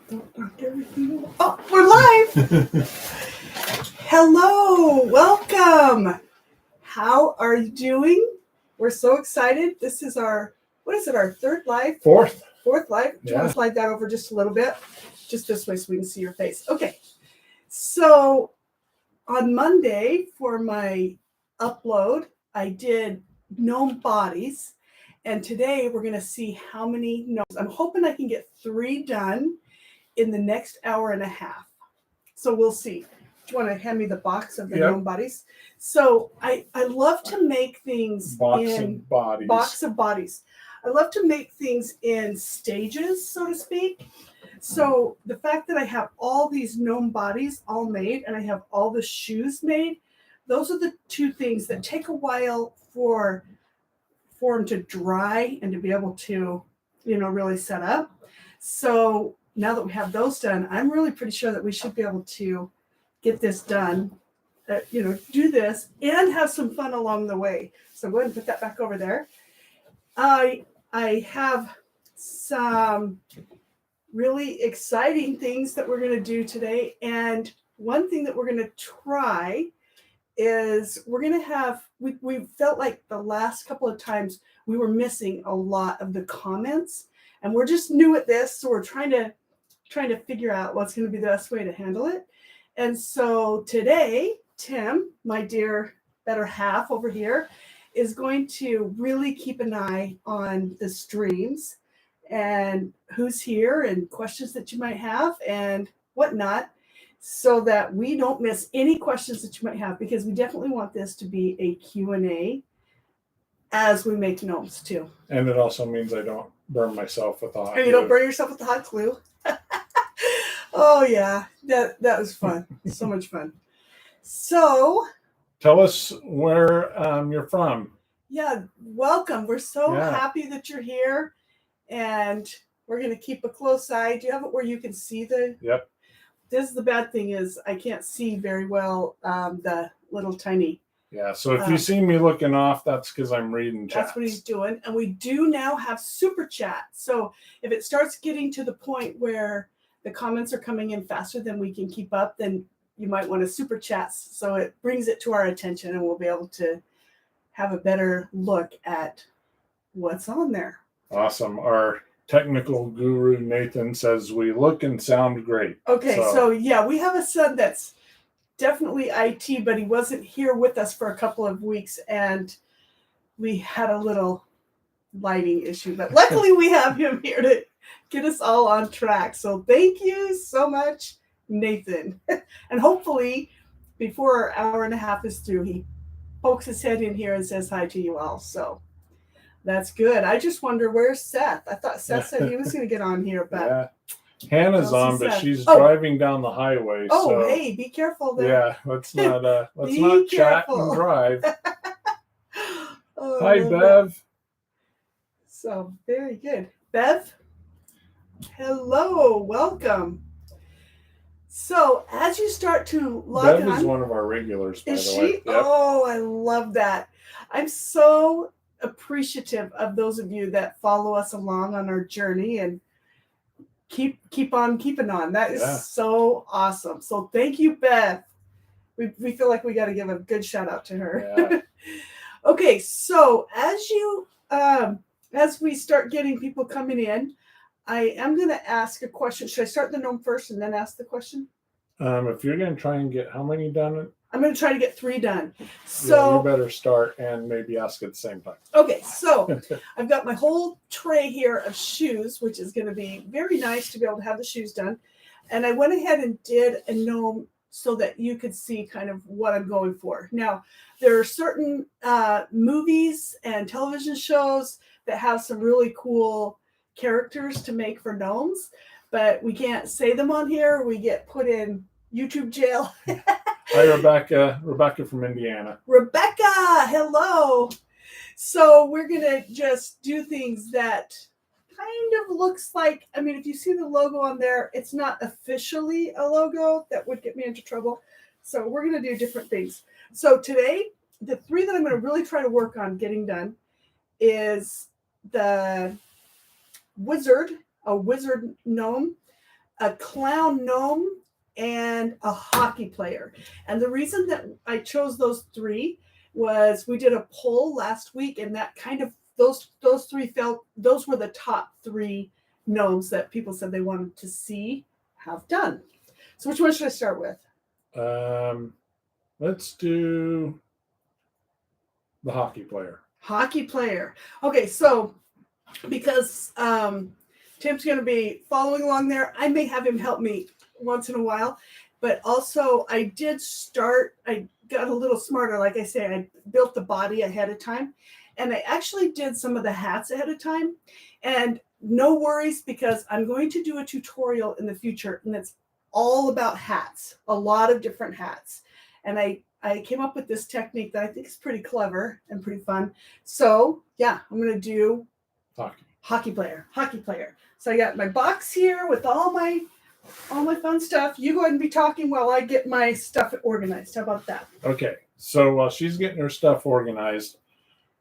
Don't knock everything. Oh, we're live. Hello, welcome. How are you doing? We're so excited. This is our, what is it, our third live? Fourth live. Do you want to slide that over just a little bit? Just this way so we can see your face. Okay. So on Monday for my upload, I did gnome bodies. And today we're going to see how many gnomes. I'm hoping I can get 3 done in the next hour and a half. So we'll see. Do you want to hand me the box of the gnome bodies? So I love to make things box of bodies. I love to make things in stages, so to speak. So the fact that I have all these gnome bodies all made and I have all the shoes made, those are the 2 things that take a while for them to dry and to be able to, really set up. So now that we have those done, I'm really pretty sure that we should be able to get this done, do this and have some fun along the way. So go ahead and put that back over there. I have some really exciting things that we're going to do today. And one thing that we're going to try is we're going to have, we felt like the last couple of times we were missing a lot of the comments, and we're just new at this. So we're trying to figure out what's going to be the best way to handle it. And so today, Tim, my dear better half over here, is going to really keep an eye on the streams and who's here and questions that you might have and whatnot, so that we don't miss any questions that you might have, because we definitely want this to be a Q&A as we make gnomes too. And it also means I don't burn myself with the hot glue. And you don't burn yourself with the hot glue. Oh yeah, that was fun. So much fun. So tell us where you're from. Yeah, welcome. We're so happy that you're here, and we're going to keep a close eye. Do you have it where you can see the? Yep. This is the bad thing, is I can't see very well the little tiny. Yeah, so if you see me looking off, that's because I'm reading chat. That's what he's doing. And we do now have super chat. So if it starts getting to the point where the comments are coming in faster than we can keep up, then you might want to super chat. So it brings it to our attention and we'll be able to have a better look at what's on there. Awesome. Our technical guru Nathan says we look and sound great. Okay, so yeah, we have a son that's definitely IT, but he wasn't here with us for a couple of weeks, and we had a little lighting issue. But luckily we have him here to get us all on track. So thank you so much, Nathan. And hopefully before our hour and a half is through, he pokes his head in here and says hi to you all. So that's good. I just wonder, where's Seth? I thought Seth said he was going to get on here, but Hannah's on, but she's driving down the highway. Oh, so, hey, be careful there. Yeah, let's not chat and drive. Hi, Bev. That. So very good, Bev. Hello, welcome. So as you start to log Bev is one of our regulars, by the way. Is she? Yep. Oh, I love that. I'm so appreciative of those of you that follow us along on our journey and keep on keeping on. That is so awesome. So thank you, Beth. We feel like we got to give a good shout out to her. Yeah. Okay, so as we start getting people coming in, I am going to ask a question. Should I start the gnome first and then ask the question? If you're going to try and get how many done? I'm going to try to get 3 done. So you better start and maybe ask at the same time. Okay, so I've got my whole tray here of shoes, which is going to be very nice to be able to have the shoes done. And I went ahead and did a gnome so that you could see kind of what I'm going for. Now, there are certain movies and television shows that have some really cool characters to make for gnomes, but we can't say them on here. We get put in YouTube jail. Hi, Rebecca. Rebecca from Indiana. Rebecca, hello. So we're going to just do things that kind of looks like, I mean, if you see the logo on there, it's not officially a logo. That would get me into trouble. So we're going to do different things. So today, the 3 that I'm going to really try to work on getting done is the wizard gnome, a clown gnome, and a hockey player. And the reason that I chose those three was we did a poll last week, and that kind of those three those were the top three gnomes that people said they wanted to see have done. So which one should I start with? Let's do the hockey player. Hockey player. Okay, so because Tim's going to be following along there, I may have him help me once in a while. But also, I got a little smarter. Like I say, I built the body ahead of time. And I actually did some of the hats ahead of time. And no worries, because I'm going to do a tutorial in the future, and it's all about hats, a lot of different hats. And I came up with this technique that I think is pretty clever and pretty fun. So yeah, I'm going to do hockey player. So I got my box here with all my fun stuff. You go ahead and be talking while I get my stuff organized. How about that? Okay. So while she's getting her stuff organized,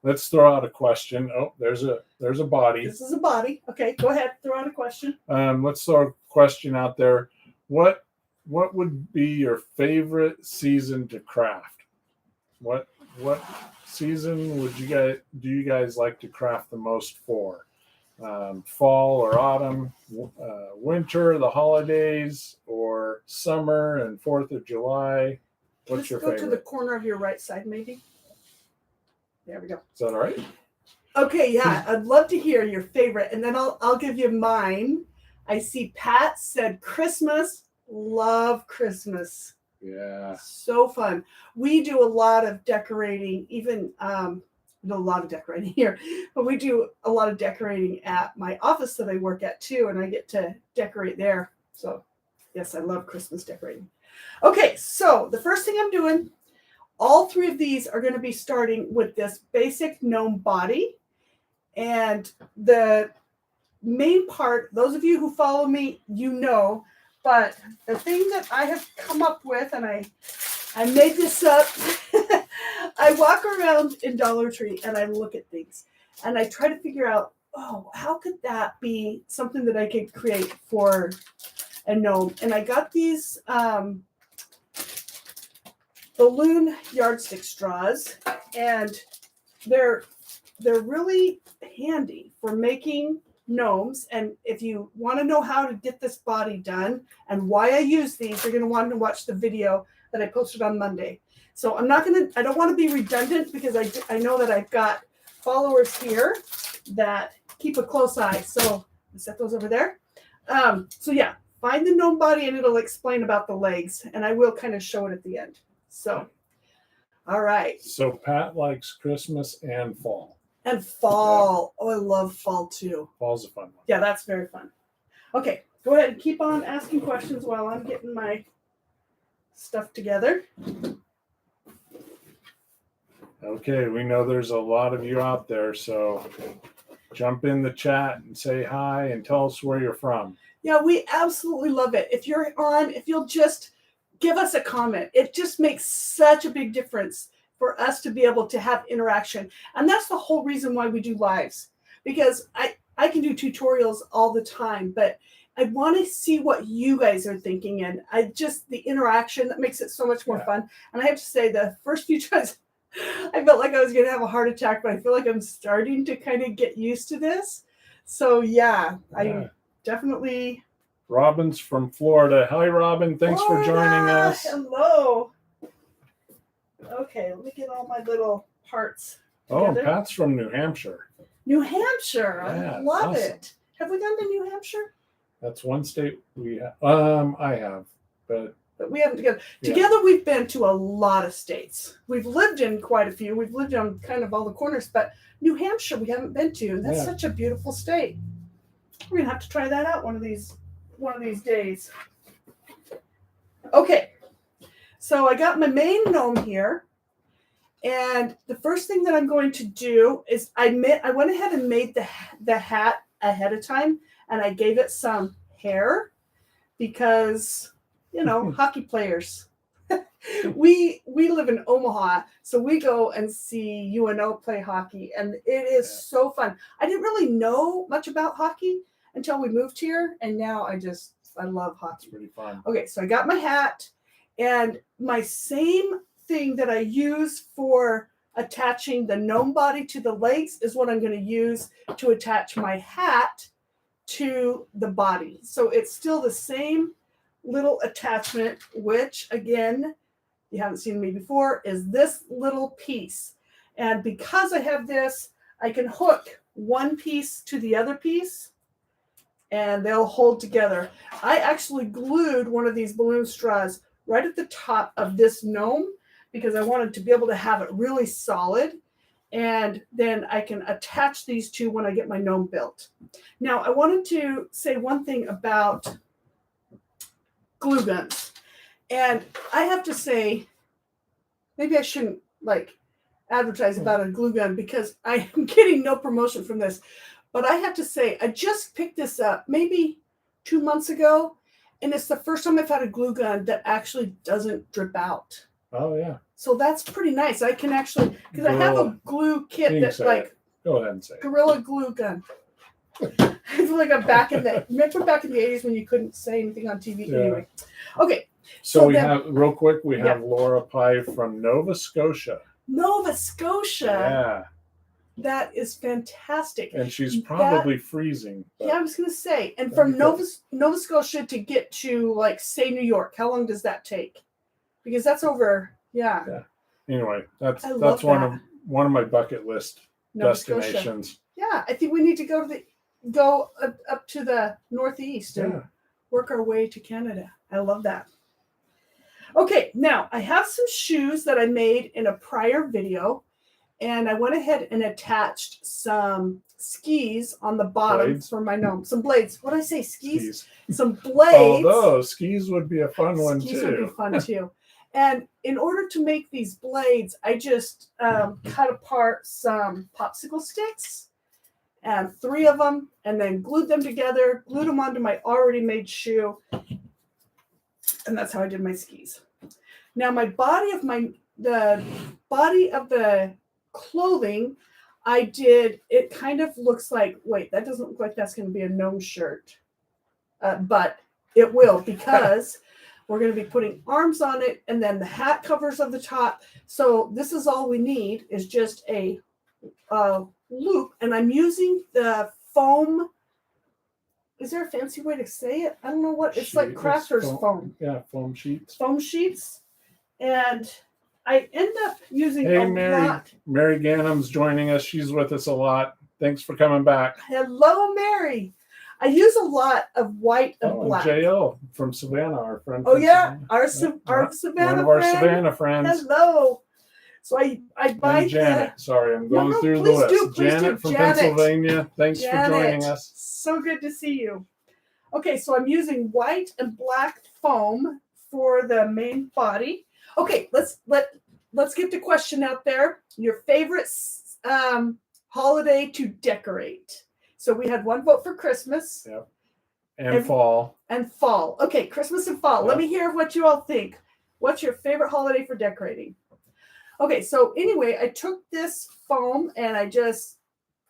let's throw out a question. Oh, there's a body. This is a body. Okay, go ahead. Throw out a question. Let's throw a question out there. What would be your favorite season to craft? What season do you guys like to craft the most for? Fall or autumn, winter, the holidays, or summer and 4th of July? What's your favorite? Let's go to the corner of your right side, maybe. There we go. Is that all right? Okay, yeah, I'd love to hear your favorite, and then I'll give you mine. I see Pat said Christmas. Love Christmas. Yeah. So fun. We do a lot of decorating, even not a lot of decorating here, but we do a lot of decorating at my office that I work at too, and I get to decorate there. So yes, I love Christmas decorating. Okay, so the first thing I'm doing, all three of these are going to be starting with this basic gnome body. And the main part, those of you who follow me, you know, but the thing that I have come up with, and I made this up, I walk around in Dollar Tree and I look at things and I try to figure out, oh, how could that be something that I could create for a gnome? And I got these balloon yardstick straws, and they're really handy for making gnomes. And if you want to know how to get this body done and why I use these, you're going to want to watch the video that I posted on Monday. So I don't want to be redundant, because I know that I've got followers here that keep a close eye. So I set those over there. So yeah, find the gnome body and it'll explain about the legs, and I will kind of show it at the end. So, all right. So Pat likes Christmas and fall. And fall. Yeah. Oh, I love fall too. Fall's a fun one. Yeah, that's very fun. Okay, go ahead and keep on asking questions while I'm getting my stuff together. Okay, we know there's a lot of you out there, so jump in the chat and say hi and tell us where you're from. Yeah, we absolutely love it. If you'll just give us a comment. It just makes such a big difference for us to be able to have interaction. And that's the whole reason why we do lives, because I can do tutorials all the time, but I want to see what you guys are thinking. And the interaction that makes it so much more fun. And I have to say, the first few times I felt like I was going to have a heart attack, but I feel like I'm starting to kind of get used to this. So yeah. I definitely. Robin's from Florida. Hi, Robin. Thanks for joining us. Hello. Okay, let me get all my little parts together. Oh, Pat's from New Hampshire. New Hampshire. Yeah, I love awesome. it. Have we gone to New Hampshire? That's one state we have. I have, but we haven't together. Yeah. Together, we've been to a lot of states. We've lived in quite a few. We've lived on kind of all the corners, but New Hampshire we haven't been to. And that's such a beautiful state. We're gonna have to try that out one of these days. Okay. So I got my main gnome here, and the first thing that I'm going to do is I went ahead and made the hat ahead of time, and I gave it some hair because, hockey players. we live in Omaha, so we go and see UNO play hockey, and it is so fun. I didn't really know much about hockey until we moved here, and now I just I love It's hockey. pretty fun. Okay, so I got my hat, and my same thing that I use for attaching the gnome body to the legs is what I'm going to use to attach my hat to the body. So it's still the same little attachment, which again, you haven't seen me before, is this little piece. And because I have this, I can hook one piece to the other piece and they'll hold together. I actually glued one of these balloon straws right at the top of this gnome because I wanted to be able to have it really solid. And then I can attach these two when I get my gnome built. Now, I wanted to say one thing about glue guns. And I have to say, maybe I shouldn't advertise about a glue gun because I am getting no promotion from this. But I have to say, I just picked this up maybe 2 months ago. And it's the first time I've had a glue gun that actually doesn't drip out. Oh, yeah. So that's pretty nice. I can actually, because I have a glue kit that's go ahead and say Gorilla Glue Gun. It's like a back in the 80s when you couldn't say anything on TV. Yeah. Anyway. Okay. So we have, real quick, we have Laura Pye from Nova Scotia. Nova Scotia. Yeah. That is fantastic. And she's probably freezing. Yeah, I was going to say. And from Nova Scotia to get to, say, New York, how long does that take? Because that's over, yeah. Anyway, that's one of my bucket list destinations. Scotia. Yeah, I think we need to go up to the Northeast and work our way to Canada. I love that. Okay, now I have some shoes that I made in a prior video. And I went ahead and attached some skis on the bottom for my gnome. Some blades. What did I say? Skis? Some blades. Although skis would be a fun one too. Skis would be fun too. And in order to make these blades, I just cut apart some popsicle sticks, and 3 of them, and then glued them together, glued them onto my already made shoe. And that's how I did my skis. Now the body of the clothing I did, it kind of looks like, wait, that doesn't look like that's going to be a gnome shirt, but it will because we're going to be putting arms on it and then the hat covers of the top. So this is all we need is just a loop, and I'm using the foam. Is there a fancy way to say it? I don't know what it's like. Crafter's foam. Yeah, foam sheets. Foam sheets, and I end up using lot. Mary Gannum's joining us. She's with us a lot. Thanks for coming back. Hello, Mary. I use a lot of white and black. JL from Savannah, our friend. Oh, yeah. Our Savannah one of our friend. Savannah friends. Hello. So I buy and Janet. Sorry, I'm going through the list. Janet from Pennsylvania. Thanks for joining us. So good to see you. Okay, so I'm using white and black foam for the main body. Okay, let's get the question out there. Your favorite holiday to decorate. So we had one vote for Christmas. Yep. And fall. And fall. Okay, Christmas and fall. Yep. Let me hear what you all think. What's your favorite holiday for decorating? Okay, so anyway, I took this foam and I just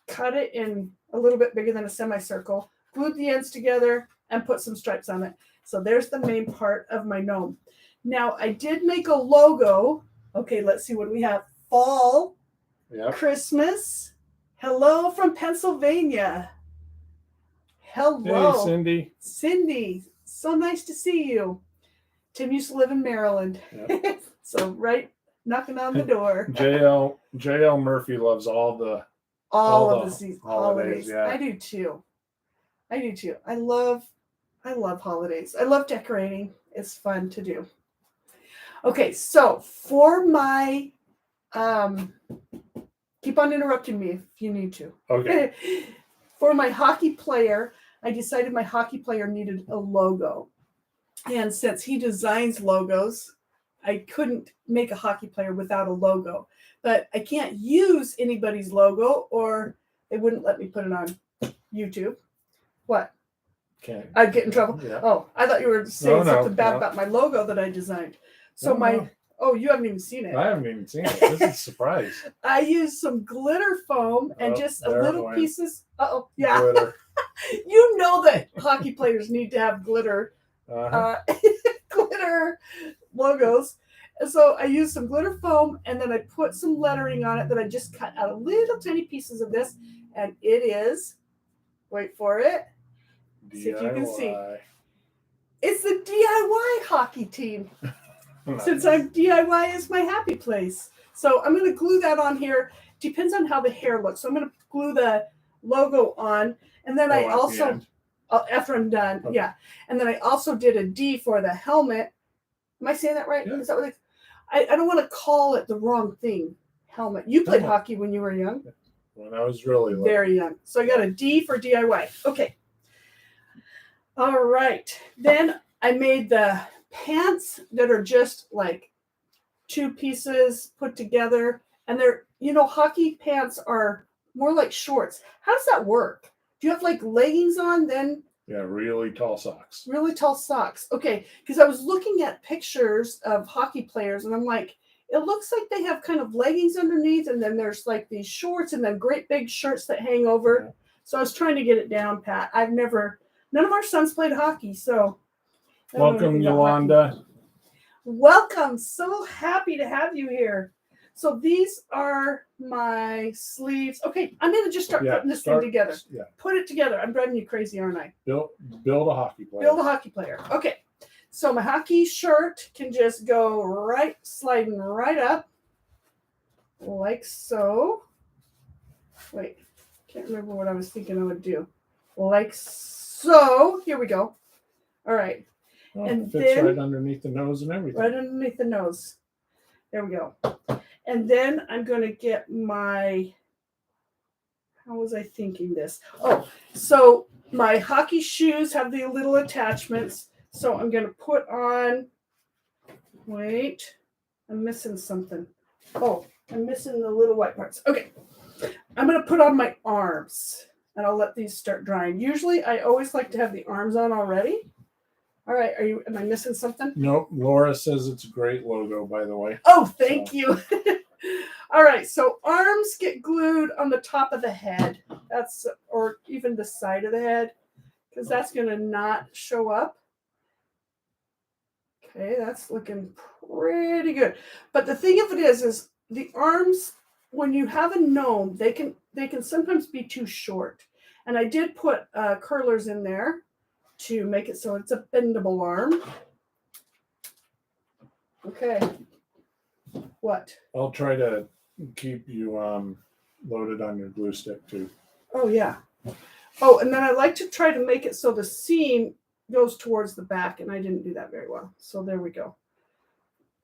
cut it in a little bit bigger than a semicircle, glued the ends together, and put some stripes on it. So there's the main part of my gnome. Now, I did make a logo. Okay, let's see what we have. Fall, Christmas. Hello from Pennsylvania. Hello. Hey, Cindy. Cindy, so nice to see you. Tim used to live in Maryland. Yep. So right knocking on the door. JL Murphy loves all the holidays. Yeah. I do too. I love holidays. I love decorating. It's fun to do. Okay, so for my keep on interrupting me if you need to. Okay. For my hockey player, I decided my hockey player needed a logo. And since he designs logos, I couldn't make a hockey player without a logo. But I can't use anybody's logo or they wouldn't let me put it on YouTube. What? Okay. I'd get in trouble. Yeah. Oh, I thought you were saying something bad about my logo that I designed. So Oh, you haven't even seen it. I haven't even seen it. This is a surprise. I used some glitter foam and just a little pieces. Oh, yeah. Glitter. You know that hockey players need to have glitter, glitter logos. And so I used some glitter foam and then I put some lettering on it that I just cut out of little tiny pieces of this. And it is, wait for it. DIY. See if you can see. It's the DIY hockey team. Nice. Since DIY is my happy place. So I'm going to glue that on here. Depends on how the hair looks. So I'm going to glue the logo on. And then I also, after I'm done, okay. Yeah. And then I also did a D for the helmet. Am I saying that right? Yeah. Is that what I don't want to call it the wrong thing. Helmet. You played hockey when you were young? When I was really little. Very young. So I got a D for DIY. Okay. All right. Then I made the pants that are just like two pieces put together. And they're, hockey pants are more like shorts. How does that work? Do you have like leggings on then? Yeah, really tall socks. Really tall socks. Okay, because I was looking at pictures of hockey players and I'm like, it looks like they have kind of leggings underneath and then there's like these shorts and then great big shirts that hang over. Yeah. So I was trying to get it down, Pat. None of our sons played hockey, so. Welcome, Yolanda. Welcome. So happy to have you here. So these are my sleeves. Okay, I'm going to just start putting this thing together. Yeah. Put it together. I'm driving you crazy, aren't I? Build a hockey player. Build a hockey player. Okay. So my hockey shirt can just go sliding right up. Like so. Wait, can't remember what I was thinking I would do. Like so. Here we go. All right. Oh, and it fits right underneath the nose and everything. Right underneath the nose. There we go. And then I'm going to get how was I thinking this? Oh, so my hockey shoes have the little attachments. So I'm going to put on, wait, I'm missing something. Oh, I'm missing the little white parts. Okay. I'm going to put on my arms and I'll let these start drying. Usually I always like to have the arms on already. All right. Am I missing something? Nope. Laura says it's a great logo, by the way. Oh, thank you. All right. So arms get glued on the top of the head. Or even the side of the head, because that's going to not show up. Okay. That's looking pretty good. But the thing of it is the arms, when you have a gnome, they can sometimes be too short. And I did put curlers in there to make it so it's a bendable arm. Okay. What? I'll try to keep you loaded on your glue stick too. Oh, yeah. Oh, and then I like to try to make it so the seam goes towards the back, and I didn't do that very well. So there we go.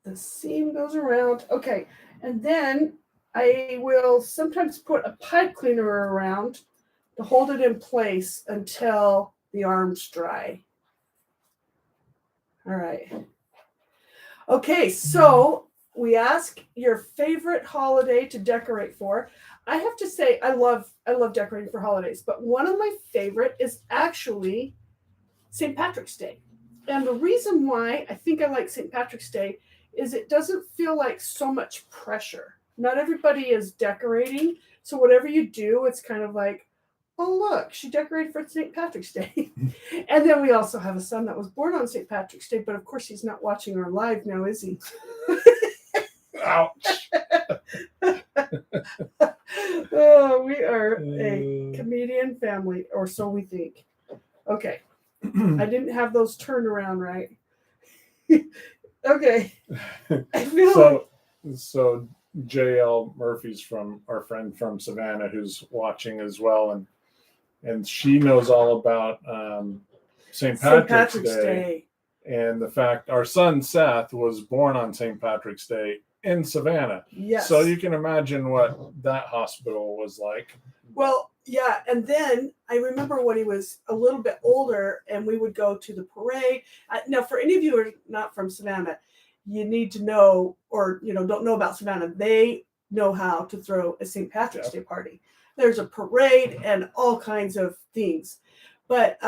The seam goes around. Okay. And then I will sometimes put a pipe cleaner around to hold it in place until the arms dry. All right. Okay, so we ask your favorite holiday to decorate for. I have to say I love decorating for holidays, but one of my favorite is actually St. Patrick's Day. And the reason why I think I like St. Patrick's Day is it doesn't feel like so much pressure. Not everybody is decorating, so whatever you do, it's kind of like, oh, look, she decorated for St. Patrick's Day. And then we also have a son that was born on St. Patrick's Day, but of course he's not watching our live now, is he? Ouch. Oh, we are a comedian family, or so we think. Okay. I didn't have those turned around right. Okay. I feel so JL Murphy's from our friend from Savannah who's watching as well, and she knows all about St. Patrick's Day and the fact our son Seth was born on St. Patrick's Day in Savannah. Yes. So you can imagine what that hospital was like. Well, yeah. And then I remember when he was a little bit older and we would go to the parade. Now, for any of you who are not from Savannah, you need to know, or, don't know about Savannah. They know how to throw a St. Patrick's Day party. There's a parade and all kinds of things. But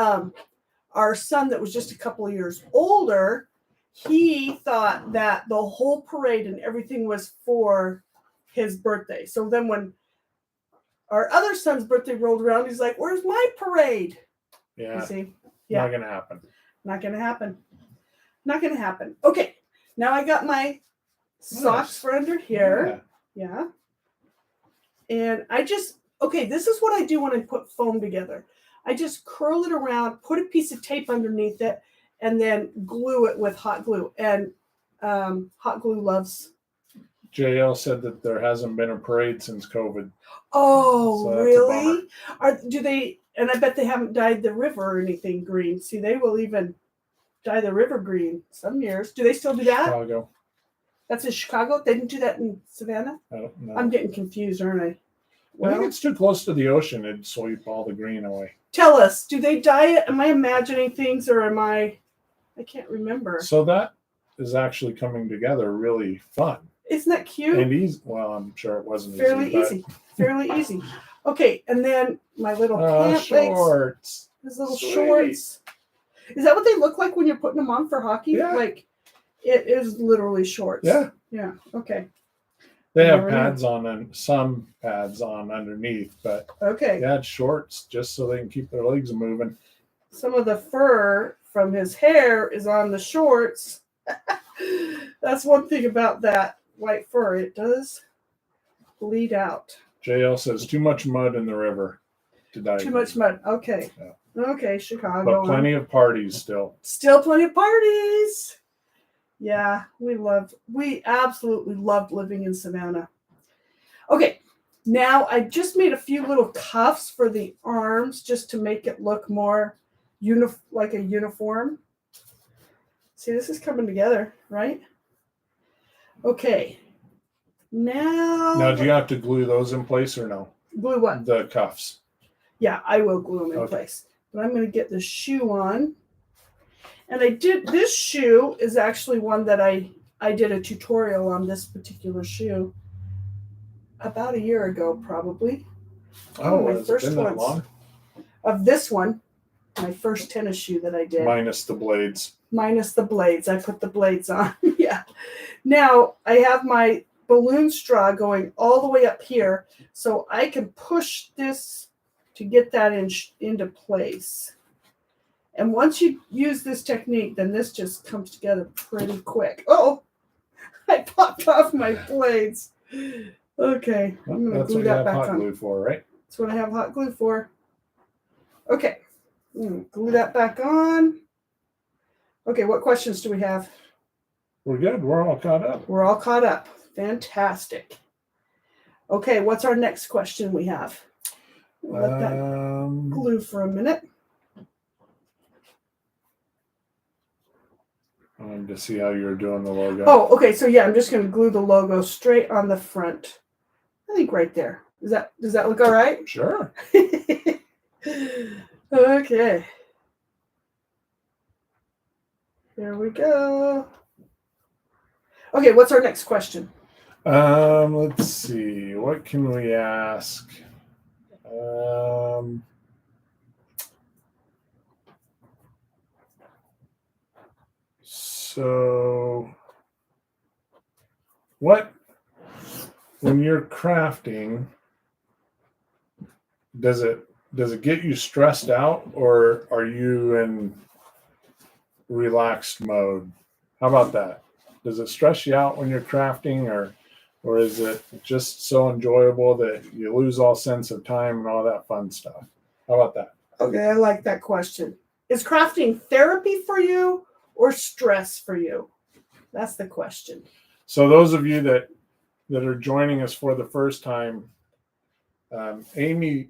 our son that was just a couple of years older, he thought that the whole parade and everything was for his birthday. So then when our other son's birthday rolled around, he's like, "Where's my parade?" Yeah. You see? Yeah. Not gonna happen. Not gonna happen. Not gonna happen. Okay. Now I got my socks for under here. Yeah. And this is what I do when I put foam together. I just curl it around, put a piece of tape underneath it, and then glue it with hot glue. And hot glue loves. JL said that there hasn't been a parade since COVID. Oh, So that's a really? Do they? And I bet they haven't dyed the river or anything green. See, they will even dye the river green some years. Do they still do that? Chicago. That's in Chicago? They didn't do that in Savannah? I don't know. I'm getting confused, aren't I? I think it's too close to the ocean. It'd sweep all the green away. Tell us, do they dye it? Am I imagining things or am I can't remember. So that is actually coming together really fun. Isn't that cute? And I'm sure it wasn't fairly easy. Fairly easy. Okay, and then my little pant shorts. Legs. His little shorts. Is that what they look like when you're putting them on for hockey? Yeah. Like, it is literally shorts. Yeah. Yeah, okay. They have pads on and some pads on underneath, but okay. they had shorts just so they can keep their legs moving. Some of the fur from his hair is on the shorts. That's one thing about that white fur. It does bleed out. JL says too much mud in the river to die. Too much mud. Okay. Yeah. Okay, Chicago. But plenty of parties still. Still plenty of parties. Yeah, we absolutely loved living in Savannah. Okay, now I just made a few little cuffs for the arms just to make it look more like a uniform. See, this is coming together, right? Okay. Now do you have to glue those in place or no? Glue what? The cuffs. Yeah, I will glue them in place. But I'm going to get the shoe on. And this shoe is actually one that I did a tutorial on this particular shoe about a year ago, probably. Oh, has it been that long? Of this one, my first tennis shoe that I did. Minus the blades. Minus the blades. I put the blades on. Yeah. Now, I have my balloon straw going all the way up here, so I can push this to get that into place. And once you use this technique, then this just comes together pretty quick. Oh, I popped off my blades. Okay, I'm going to glue that back on. That's what you have hot glue for, right? That's what I have hot glue for. Okay, glue that back on. Okay, what questions do we have? We're good. We're all caught up. We're all caught up. Fantastic. Okay, what's our next question we have? Let that glue for a minute. I wanted to see how you're doing the logo. Oh, okay. So yeah, I'm just going to glue the logo straight on the front. I think right there. Does that look all right? Sure. Okay. There we go. Okay, what's our next question? Let's see. What can we ask? So, when you're crafting, does it get you stressed out, or are you in relaxed mode? How about that? Does it stress you out when you're crafting, or is it just so enjoyable that you lose all sense of time and all that fun stuff? How about that? Okay, I like that question. Is crafting therapy for you or stress for you? That's the question. So those of you that are joining us for the first time, Amy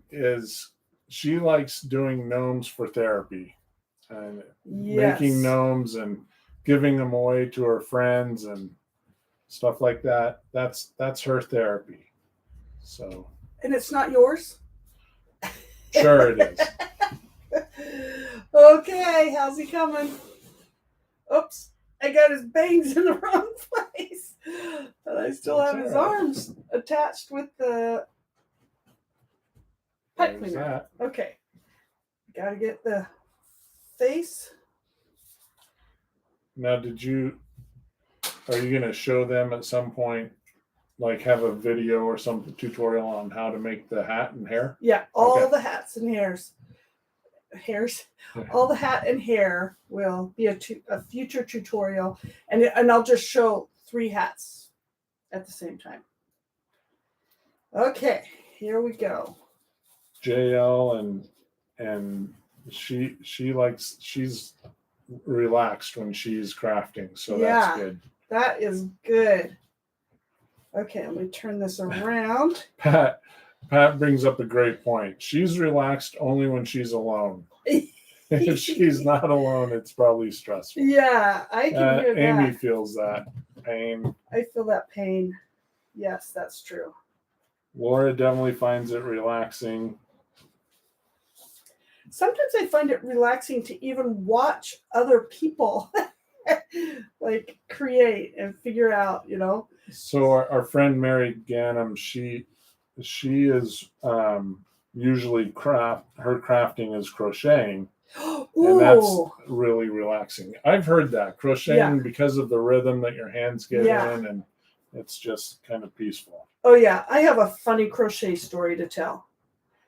she likes doing gnomes for therapy and making gnomes and giving them away to her friends and stuff like that. That's her therapy. So. And it's not yours? Sure it is. Okay, how's he coming? Oops, I got his bangs in the wrong place. But I still have his arms attached with the pipe cleaner. Okay. Gotta get the face. Now, are you going to show them at some point, like have a video or some tutorial on how to make the hat and hair? Yeah, all Okay. the hats and hairs, all the hat and hair will be a future tutorial, and I'll just show 3 hats at the same time. Okay, here we go. JL and she's relaxed when she's crafting, so that's good. That is good. Okay, let me turn this around. Pat brings up a great point. She's relaxed only when she's alone. If she's not alone, it's probably stressful. Yeah, I can hear that. Amy feels that pain. I feel that pain. Yes, that's true. Laura definitely finds it relaxing. Sometimes I find it relaxing to even watch other people like create and figure out, So our friend Mary Gannam, she is usually her crafting is crocheting. And that's really relaxing. I've heard that crocheting because of the rhythm that your hands get in, and it's just kind of peaceful. Oh yeah, I have a funny crochet story to tell.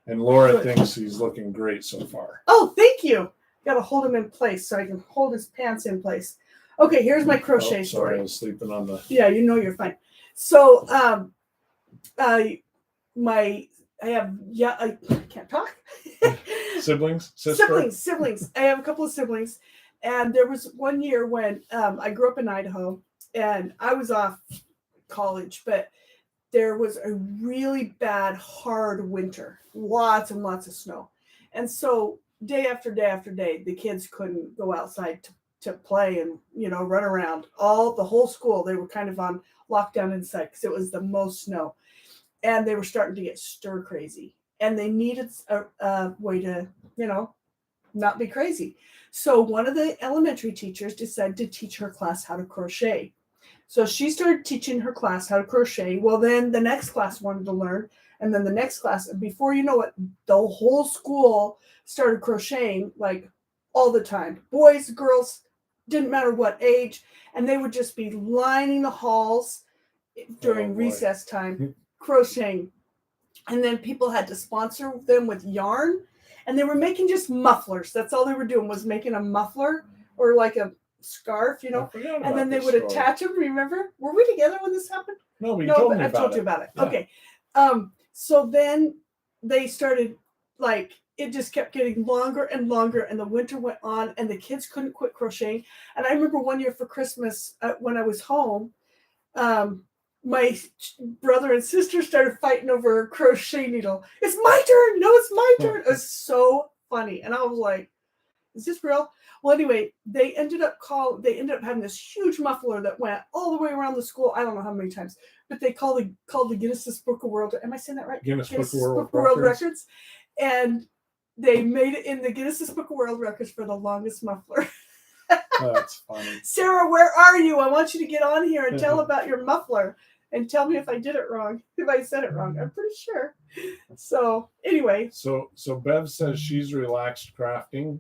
And Laura thinks he's looking great so far. Oh, thank you. Got to hold him in place so I can hold his pants in place. Okay, here's my crochet story. Sorry, I was sleeping on the. Yeah, you're fine. So, I can't talk. Siblings. I have a couple of siblings, and there was one year when I grew up in Idaho, and I was off college, but there was a really bad, hard winter, lots and lots of snow. And so day after day after day, the kids couldn't go outside to play and, run around. The whole school, they were kind of on lockdown inside because it was the most snow. And they were starting to get stir crazy. And they needed a way to, not be crazy. So one of the elementary teachers decided to teach her class how to crochet. So she started teaching her class how to crochet. Well, then the next class wanted to learn. And then the next class, before you know it, the whole school started crocheting like all the time. Boys, girls, didn't matter what age. And they would just be lining the halls during recess time, crocheting. And then people had to sponsor them with yarn. And they were making just mufflers. That's all they were doing, was making a muffler or like a scarf, and then they would attach them. Remember? Were we together when this happened? No, I've told you about it. Yeah. Okay. So then they started, like, it just kept getting longer and longer, and the winter went on, and the kids couldn't quit crocheting. And I remember one year for Christmas when I was home, my brother and sister started fighting over a crochet needle. It's my turn. No, it's my turn. It was so funny. And I was like, is this real? Well, anyway, they ended up having this huge muffler that went all the way around the school. I don't know how many times, but they called the Guinness Book of World. Am I saying that right? Guinness Book of World Records. And they made it in the Guinness Book of World Records for the longest muffler. That's funny. Sarah, where are you? I want you to get on here and tell about your muffler and tell me if I did it wrong, if I said it wrong. I'm pretty sure. So anyway. So Bev says she's relaxed crafting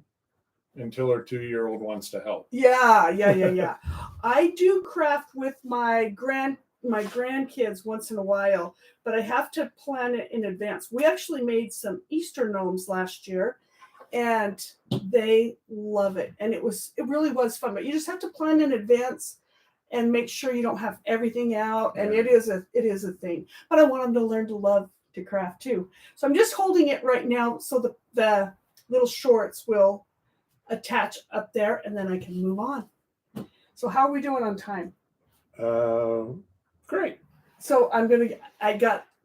until her 2-year-old wants to help. Yeah. I do craft with my grandkids once in a while, but I have to plan it in advance. We actually made some Easter gnomes last year, and they love it. And it really was fun, but you just have to plan in advance and make sure you don't have everything out. And it is a thing, but I want them to learn to love to craft too. So I'm just holding it right now so the little shorts will attach up there, and then I can move on. So how are we doing on time? Great. So I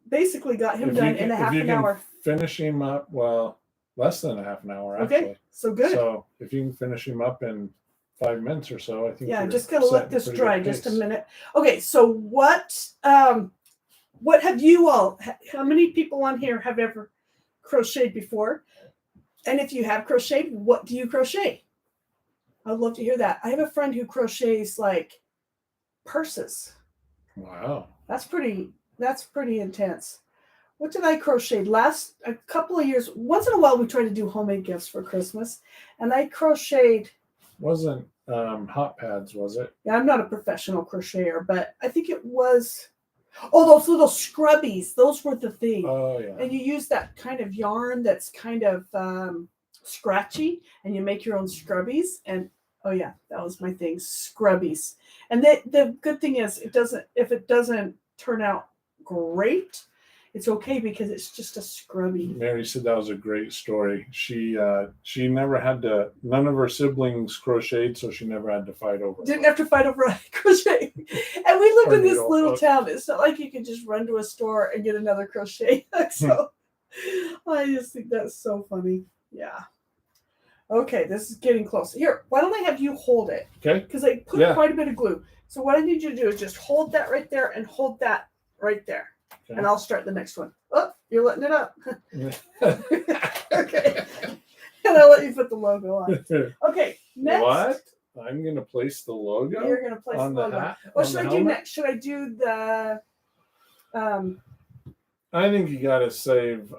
basically got him done in a half an hour. Finish him up, well, less than a half an hour actually. Okay, so good. So if you can finish him up in 5 minutes or so, I think. Yeah, I'm just gonna let this dry just a minute. Okay, so what have you all? How many people on here have ever crocheted before? And if you have crocheted, what do you crochet? I'd love to hear that. I have a friend who crochets like purses. Wow. That's pretty intense. What did I crochet a couple of years? Once in a while we try to do homemade gifts for Christmas. And I crocheted Wasn't hot pads, was it? Yeah, I'm not a professional crocheter, but I think it was. Oh, those little scrubbies. Those were the thing. Oh yeah. And you use that kind of yarn that's kind of scratchy, and you make your own scrubbies. And oh yeah, that was my thing, scrubbies. And the good thing is, if it doesn't turn out great, it's okay because it's just a scrubby. Mary said that was a great story. She never had to. None of her siblings crocheted, so she never had to fight over. Didn't have to fight over crochet. And we lived Or in this needle. little town. It's not like you could just run to a store and get another crochet hook. So I just think that's so funny. Yeah. Okay, this is getting close. Here, why don't I have you hold it? Okay. Because I put quite a bit of glue. So what I need you to do is just hold that right there and hold that right there. Okay. And I'll start the next one. Oh, you're letting it up. Okay. And I'll let you put the logo on. Okay, next. What? I'm going to place the logo? You're going to place on the logo. hat, What should I do next? Should I do the... I think you got to save...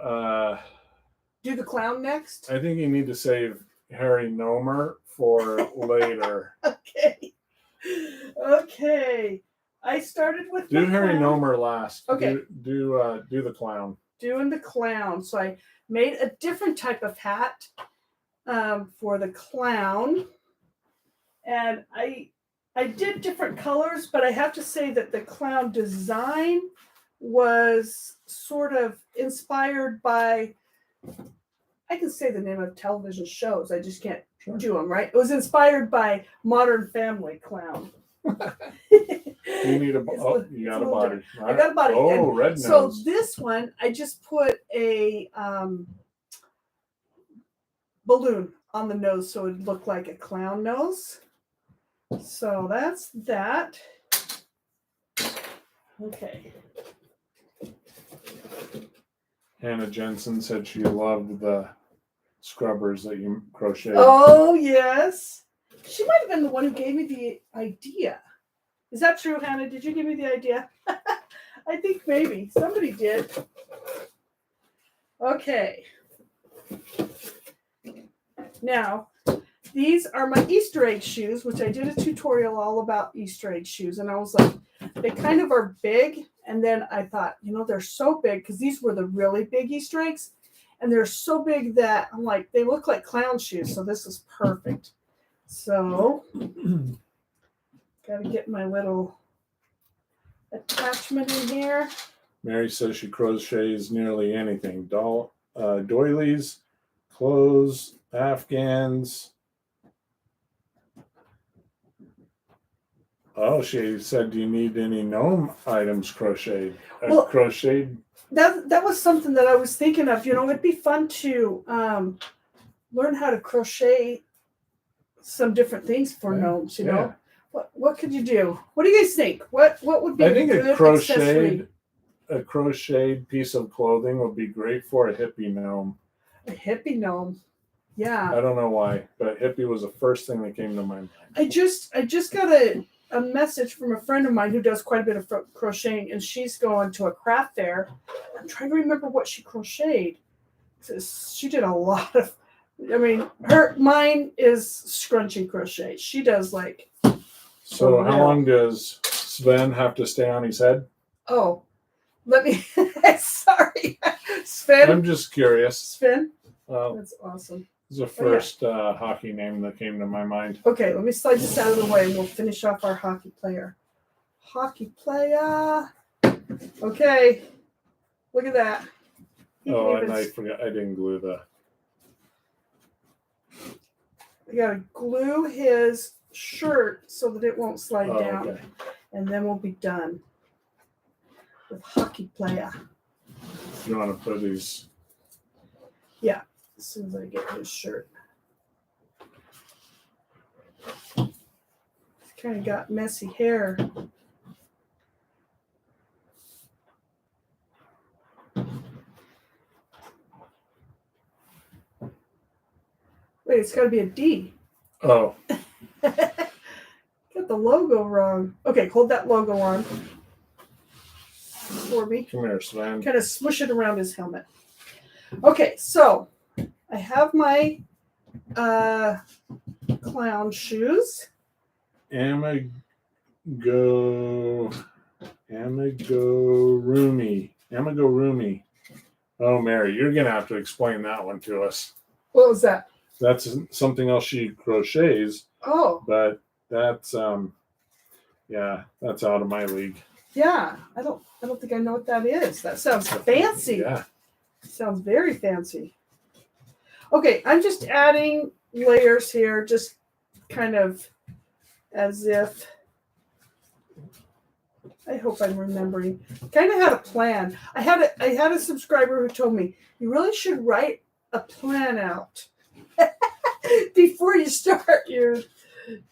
do the clown next? I think you need to save Harry Gnomer for later. Okay. Okay. I started with do Harry Gnomer last. Okay. Do the clown. Doing the clown. So I made a different type of hat for the clown, and I did different colors, but I have to say that the clown design was sort of inspired by, I can say the name of television shows, I just can't do them, right? It was inspired by Modern Family clown. You need you got a body. I got a body. Oh, red nose. So this one, I just put a balloon on the nose so it looked like a clown nose. So that's that. Okay. Hannah Jensen said she loved the scrubbers that you crocheted. Oh, yes. She might have been the one who gave me the idea. Is that true, Hannah? Did you give me the idea? I think maybe. Somebody did. Okay. Now, these are my Easter egg shoes, which I did a tutorial all about Easter egg shoes. And I was like, they kind of are big. And then I thought, they're so big because these were the really big Easter eggs. And they're so big that I'm like, they look like clown shoes. So this is perfect. So, got to get my little attachment in here. Mary says she crochets nearly anything. Doilies, clothes, Afghans. Oh, she said, do you need any gnome items crocheted? Crocheted? That was something that I was thinking of. It'd be fun to learn how to crochet some different things for gnomes, know. What could you do? What do you guys think? What would be I think a good a crocheted piece of clothing would be great for a hippie gnome. A hippie gnome. Yeah. I don't know why, but hippie was the first thing that came to my mind. I just got a message from a friend of mine who does quite a bit of crocheting, and she's going to a craft fair. I'm trying to remember what she crocheted. She did a lot of, mine is scrunchy crochet. She does like. So how long does Sven have to stay on his head? Oh, let me, sorry. Sven? I'm just curious. Sven? That's awesome. It's the first hockey name that came to my mind. Okay, let me slide this out of the way and we'll finish off our hockey player. Hockey player. Okay. Look at that. And I forgot. I didn't glue the. We got to glue his shirt so that it won't slide down. Okay. And then we'll be done with hockey player. You want to put these? Yeah. As soon as I get his shirt. He's kind of got messy hair. Wait, it's got to be a D. Oh. Got the logo wrong. Okay, hold that logo on for me. Come here, Sven. Kind of smush it around his helmet. Okay, so I have my clown shoes. Amigurumi. Oh, Mary, you're gonna have to explain that one to us. What was that? That's something else she crochets, Oh, but that's that's out of my league. yeah. I don't think I know what that is. That sounds fancy. Yeah. Sounds very fancy. Okay, I'm just adding layers here, just kind of as if. I hope I'm remembering. Kind of had a plan. I had a subscriber who told me you really should write a plan out before you start your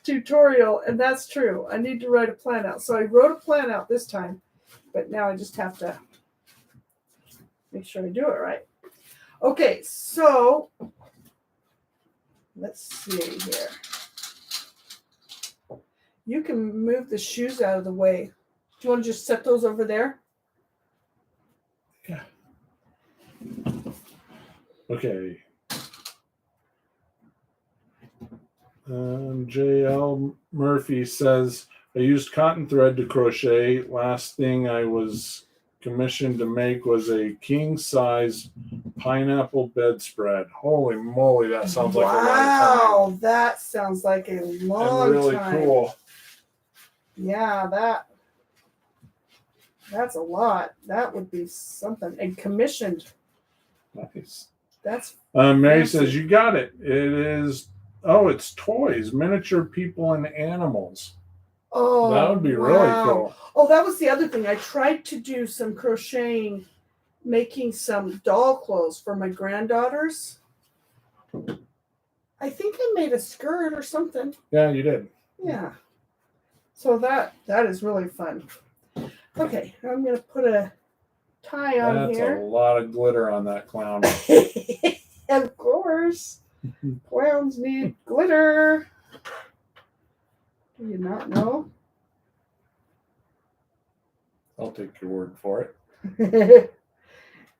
tutorial, and that's true. I need to write a plan out. So I wrote a plan out this time, but now I just have to make sure I do it right. Okay, so let's see here. You can move the shoes out of the way. Do you want to just set those over there? Yeah. Okay. JL Murphy says, I used cotton thread to crochet. Last thing I was commissioned to make was a king size pineapple bedspread. Holy moly, that sounds like a lot of time. Wow, that sounds like a long and really time. Cool. Yeah, that's a lot. That would be something. And commissioned. Nice. That's Mary fancy. says, you got it. It is, it's toys, miniature people and animals. Oh, that would be really cool. Oh, that was the other thing. I tried to do some crocheting, making some doll clothes for my granddaughters. I think I made a skirt or something. Yeah, you did. Yeah. So that is really fun. Okay, I'm going to put a tie on That's here. a lot of glitter on that clown. Of course. Clowns need glitter. Do you not know? I'll take your word for it.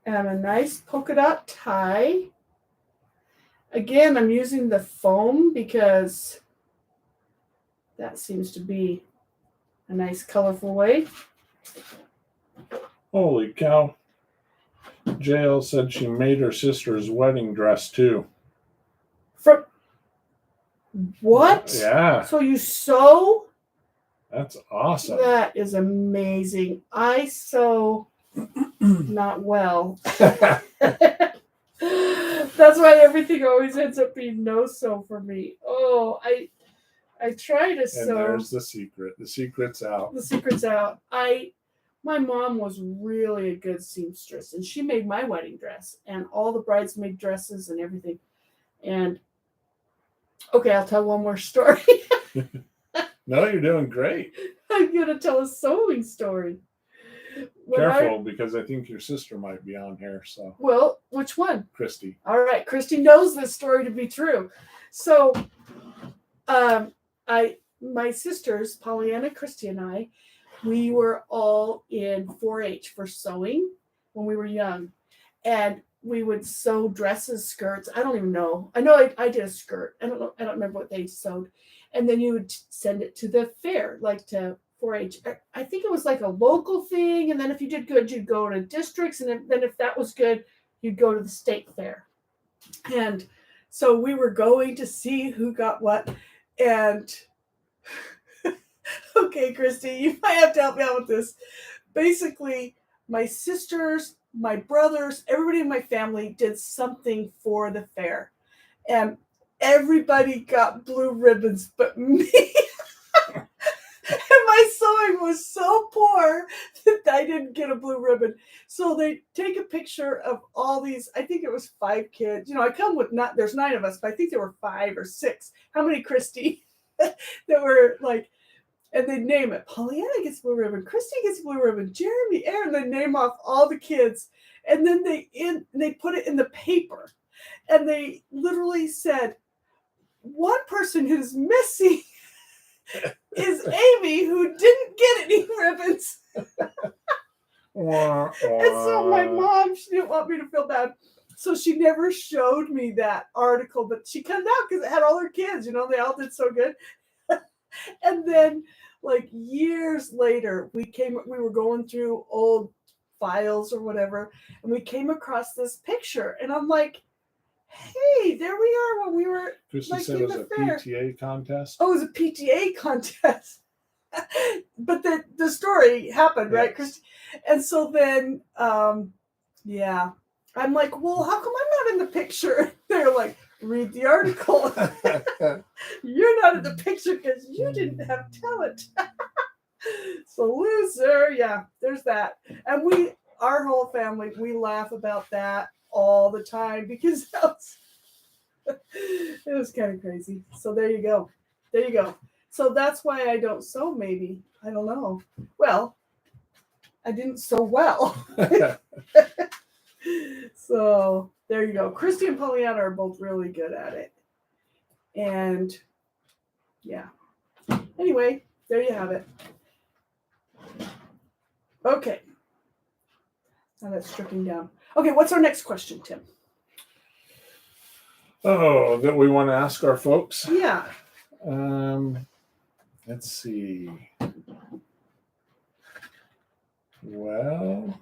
And a nice polka dot tie. Again, I'm using the foam because that seems to be a nice colorful way. Holy cow. JL said she made her sister's wedding dress too. From what? Yeah. So you sew? That's awesome. That is amazing. I sew not well. That's why everything always ends up being no sew for me. Oh, I try to sew. And there's the secret. The secret's out. The secret's out. My mom was really a good seamstress, and she made my wedding dress and all the bridesmaid dresses and everything. And okay, I'll tell one more story. No, you're doing great. I'm gonna tell a sewing story. Careful, because I think your sister might be on here. So. Well, which one? Christy. All right, Christy knows this story to be true. So, my sisters, Pollyanna, Christy, and I, we were all in 4-H for sewing when we were young, and we would sew dresses, skirts. I don't even know. I know I did a skirt. I don't know. I don't remember what they sewed. And then you would send it to the fair, like to 4-H. I think it was like a local thing. And then if you did good, you'd go to districts. And then if that was good, you'd go to the state fair. And so we were going to see who got what. And okay, Christy, you might have to help me out with this. Basically, my sisters, my brothers, everybody in my family did something for the fair. And everybody got blue ribbons but me. And my sewing was so poor that I didn't get a blue ribbon. So they take a picture of all these, I think it was 5 kids. You know, I come with there's 9 of us, but I think there were 5 or 6. How many, Christy? That were like, and they name it. Pollyanna gets blue ribbon. Christy gets blue ribbon. Jeremy, Aaron. They name off all the kids, and then they put it in the paper, and they literally said, one person who's missing is Amy, who didn't get any ribbons. And so my mom, she didn't want me to feel bad. So she never showed me that article, but she cut it out because it had all her kids. You know, they all did so good. And then, like years later, we were going through old files or whatever, and we came across this picture, and I'm like, hey, there we are when we were Christy like said in it was the a fair. PTA contest. Oh, it was a PTA contest. But the story happened, right, Christy? And so then, yeah, I'm like, well, how come I'm not in the picture? They're like, read the article. You're not in the picture because you didn't have talent. So loser, yeah, there's that. And our whole family, we laugh about that all the time because it was kind of crazy. So there you go. There you go. So that's why I don't sew, maybe. I don't know. Well, I didn't sew well. So there you go. Christy and Pollyanna are both really good at it. And yeah. Anyway, there you have it. Okay. Now that's stripping down. Okay, what's our next question, Tim? Oh, that we want to ask our folks? Yeah. Let's see. Well,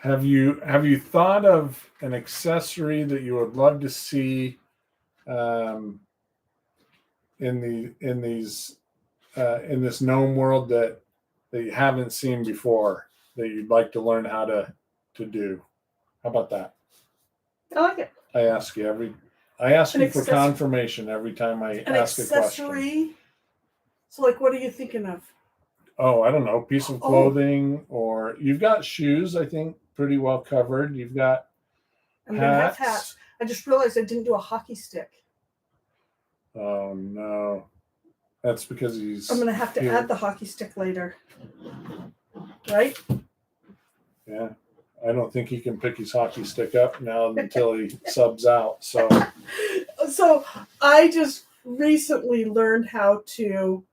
have you thought of an accessory that you would love to see in this gnome world that you haven't seen before that you'd like to learn how to do? How about that? I like it. I ask you for confirmation every time I ask a question. So, like, what are you thinking of? Oh, I don't know. Piece of clothing, or you've got shoes, I think, pretty well covered. You've got I'm gonna have hats. I just realized I didn't do a hockey stick. Oh no. That's because I'm gonna have to add the hockey stick later. Right? Yeah. I don't think he can pick his hockey stick up now until he subs out. So I just recently learned how to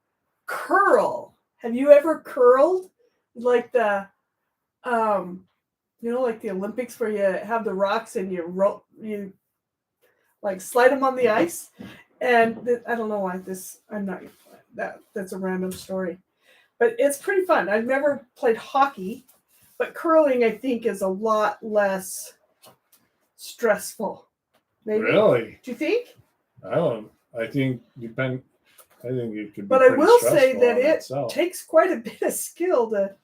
curl. Have you ever curled? Like the like the Olympics where you have the rocks and you like slide them on the ice. And I don't know why that's a random story. But it's pretty fun. I've never played hockey, but curling I think is a lot less stressful. Maybe. Really? Do you think? I think it could be. But I will say that it takes quite a bit of skill to.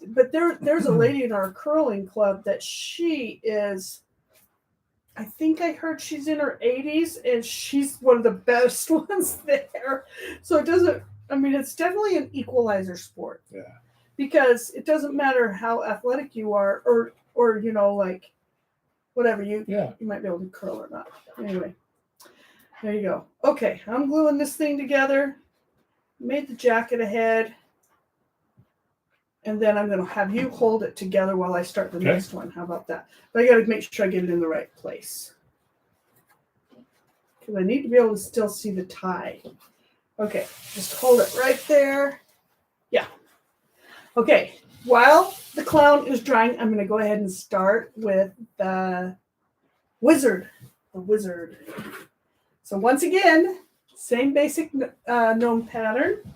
But there's a lady in our curling club that she is. I think I heard she's in her 80s and she's one of the best ones there. So it doesn't. I mean, it's definitely an equalizer sport. Yeah. Because it doesn't matter how athletic you are, or like whatever you might be able to curl or not. Anyway, there you go. Okay, I'm gluing this thing together. Made the jacket ahead. And then I'm going to have you hold it together while I start the next one. How about that? But I got to make sure I get it in the right place. Because I need to be able to still see the tie. Okay, just hold it right there. Yeah. Okay, while the clown is drying, I'm going to go ahead and start with the wizard. The wizard. So once again, same basic gnome pattern.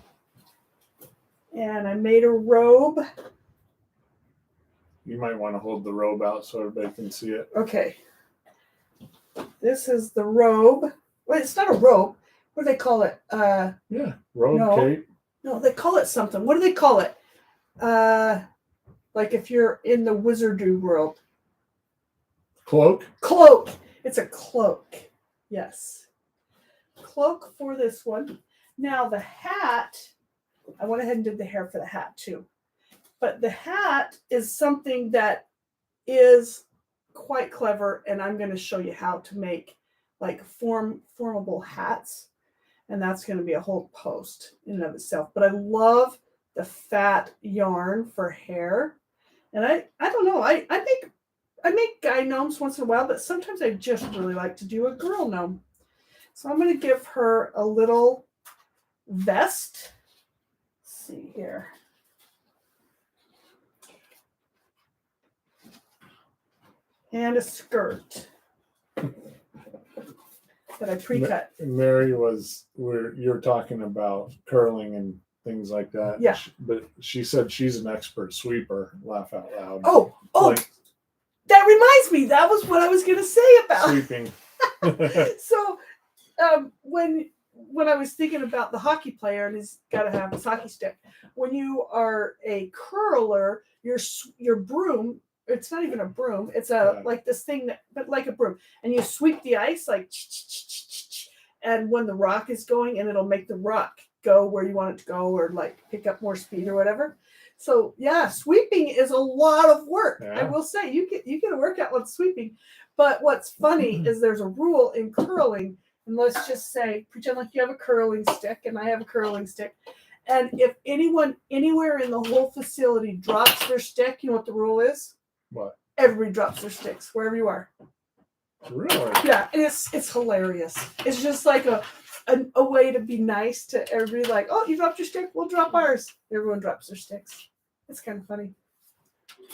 And I made a robe. You might want to hold the robe out so everybody can see it. Okay. This is the robe. Well, it's not a robe. What do they call it? Robe, cape. No, they call it something. What do they call it? Like if you're in the wizardry world. Cloak? Cloak. It's a cloak. Yes. Cloak for this one. Now the hat, I went ahead and did the hair for the hat too. But the hat is something that is quite clever, and I'm going to show you how to make like formable hats. And that's going to be a whole post in and of itself. But I love the fat yarn for hair. And I don't know, I make guy gnomes once in a while, but sometimes I just really like to do a girl gnome. So I'm going to give her a little vest. Let's see here. and a skirt that I pre-cut. Mary you're talking about curling and things like that. Yeah. But she said she's an expert sweeper. Laugh out loud. Oh, Like that reminds me. That was what I was going to say about sweeping. So, when I was thinking about the hockey player and he's got to have his hockey stick, when you are a curler, your broom, it's not even a broom, it's like this thing but like a broom, and you sweep the ice like, and when the rock is going, and it'll make the rock go where you want it to go, or like pick up more speed or whatever. So yeah, sweeping is a lot of work. Yeah. I will say you get a workout with sweeping. But what's funny is there's a rule in curling, and let's just say, pretend like you have a curling stick, and I have a curling stick. And if anyone anywhere in the whole facility drops their stick, you know what the rule is? What? Everybody drops their sticks, wherever you are. Really? Yeah, and it's hilarious. It's just like a way to be nice to everybody, like, oh, you dropped your stick, we'll drop ours. Everyone drops their sticks. It's kind of funny.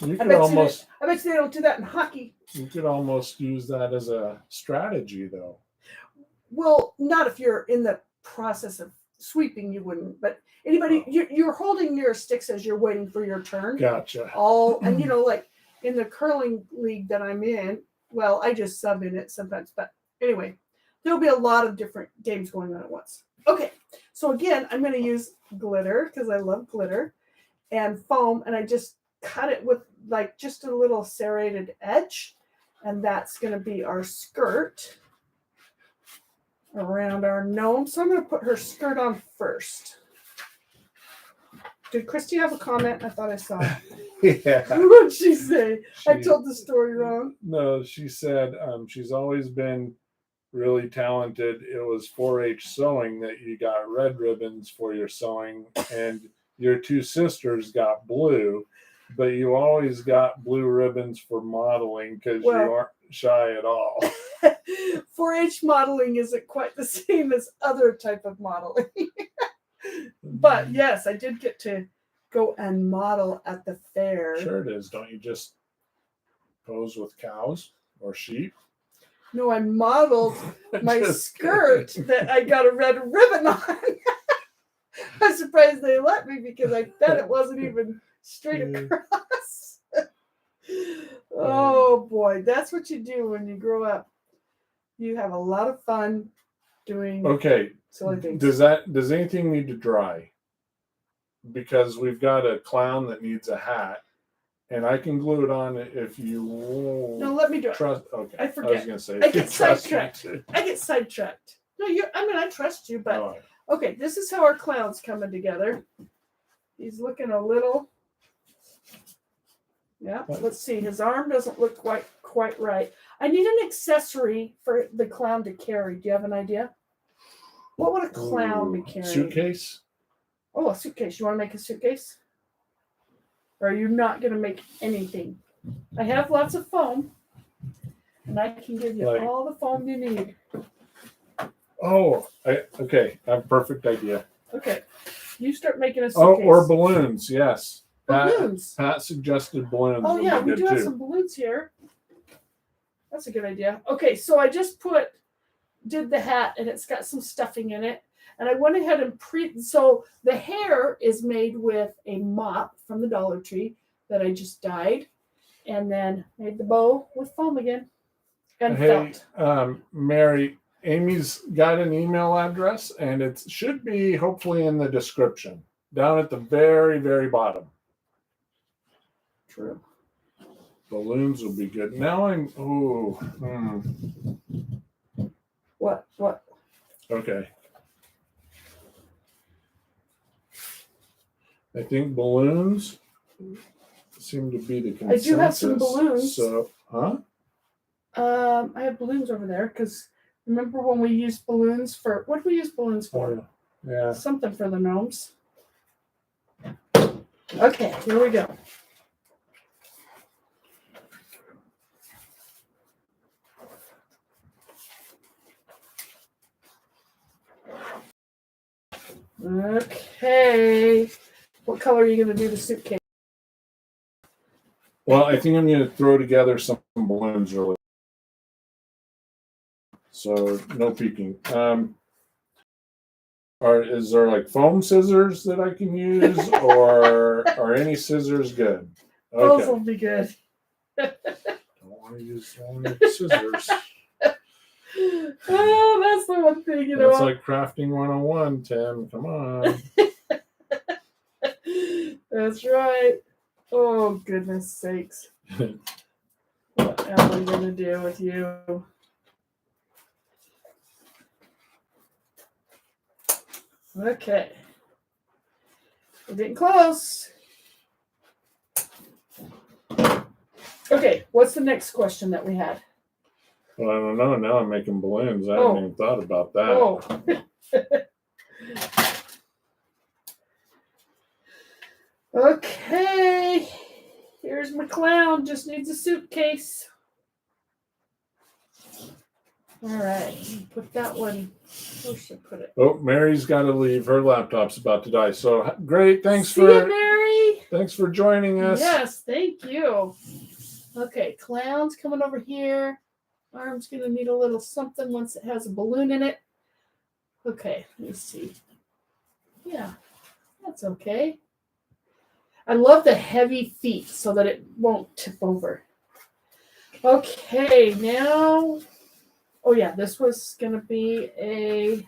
You I could bet you they don't do that in hockey. You could almost use that as a strategy, though. Well, not if you're in the process of sweeping, you wouldn't. But anybody, you're holding your sticks as you're waiting for your turn. Gotcha. And like in the curling league that I'm in, well, I just sub in it sometimes. But anyway, there'll be a lot of different games going on at once. Okay, so again, I'm going to use glitter because I love glitter and foam, and I just cut it with like just a little serrated edge, and that's going to be our skirt around our gnome. So I'm going to put her skirt on first. Did Christy have a comment? I thought I saw it. Yeah. What did she say? I told the story wrong. No, she said she's always been really talented. It was 4-H sewing that you got red ribbons for your sewing, and your two sisters got blue, but you always got blue ribbons for modeling because you aren't shy at all. 4-H modeling isn't quite the same as other type of modeling. But yes, I did get to go and model at the fair. Sure it is. Don't you just pose with cows or sheep? No, I modeled my skirt that I got a red ribbon on. I'm surprised they let me because I bet it wasn't even straight across. Oh boy, that's what you do when you grow up. You have a lot of fun doing silly things. Does anything need to dry? Because we've got a clown that needs a hat, and I can glue it on if you No, let me do it. Okay. I forget. I was gonna say I get sidetracked. No, I trust you, but okay, this is how our clown's coming together. He's looking a little. Yeah, let's see. His arm doesn't look quite right. I need an accessory for the clown to carry. Do you have an idea? What would a clown be carrying? Suitcase? Oh, a suitcase. You want to make a suitcase? Or are you not going to make anything? I have lots of foam, and I can give you all the foam you need. Oh, okay. I have a perfect idea. Okay. You start making a suitcase. Oh, or balloons, yes. Balloons. Pat suggested balloons. Oh, yeah, we do have some balloons here. That's a good idea. Okay, so I just did the hat, and it's got some stuffing in it. And I went ahead and so the hair is made with a mop from the Dollar Tree that I just dyed, and then made the bow with foam again. And felt. Mary, Amy's got an email address, and it should be hopefully in the description, down at the very, very bottom. True. Balloons will be good. Now What? Okay. I think balloons seem to be the consensus. I do have some balloons. So, I have balloons over there because remember when we used balloons for what did we use balloons for? Yeah. Something for the gnomes. Okay, here we go. Okay. What color are you going to do the suitcase? Well, I think I'm going to throw together some balloons really. So no peeking. Is there like foam scissors that I can use, or are any scissors good? Those Okay. will be good. Don't want to use only scissors. Oh, that's the one thing, you know. That's like crafting 101, Tim. Come on. That's right. Oh, goodness sakes. What am I going to do with you? Okay. We're getting close. Okay, what's the next question that we had? Well, I don't know. Now I'm making balloons. I haven't even thought about that. Oh. Okay. Here's my clown. Just needs a suitcase. All right. Put that one. Where should I put it? Oh, Mary's got to leave. Her laptop's about to die. So great. See you, Mary. Thanks for joining us. Yes, thank you. Okay, clown's coming over here. Arm's going to need a little something once it has a balloon in it. Okay, let me see. Yeah, that's okay. I love the heavy feet so that it won't tip over. Okay, now... Oh, yeah, this was going to be a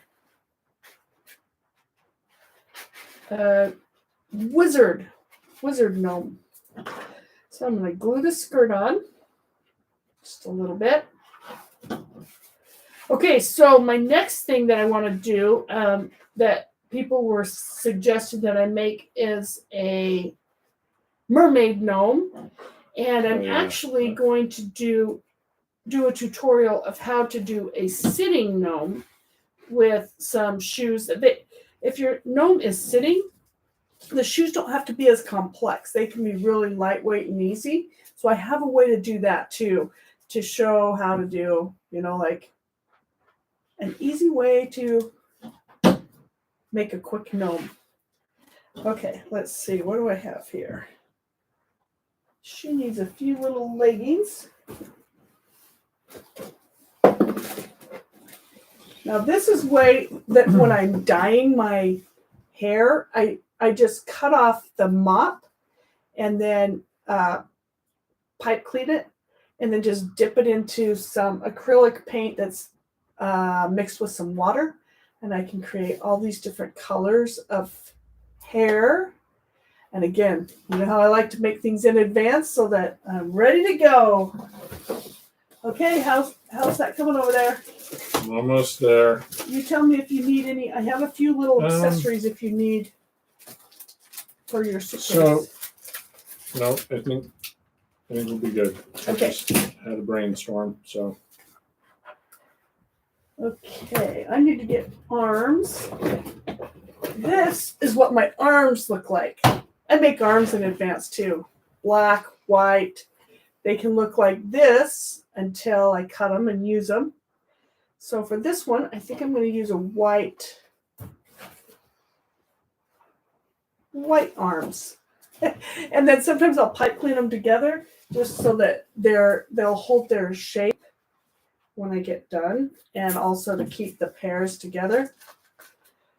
wizard gnome. So I'm going to glue the skirt on just a little bit. Okay, so my next thing that I want to do that people were suggesting that I make is a mermaid gnome. And I'm actually going to do a tutorial of how to do a sitting gnome with some shoes. If your gnome is sitting, the shoes don't have to be as complex. They can be really lightweight and easy. So I have a way to do that too, to show how to do, like an easy way to make a quick gnome. Okay, let's see. What do I have here? She needs a few little leggings. Now this is way that when I'm dyeing my hair, I just cut off the mop and then pipe clean it and then just dip it into some acrylic paint that's mixed with some water, and I can create all these different colors of hair. And again, you know how I like to make things in advance so that I'm ready to go. Okay, how's that coming over there? I'm almost there. You tell me if you need any. I have a few little accessories if you need for your suitcase. So, no, I think we'll be good. Okay. I just had a brainstorm, so. Okay, I need to get arms. This is what my arms look like. I make arms in advance too. Black, white. They can look like this until I cut them and use them. So for this one, I think I'm going to use a white arms. And then sometimes I'll pipe clean them together just so that they'll hold their shape when I get done, and also to keep the pairs together.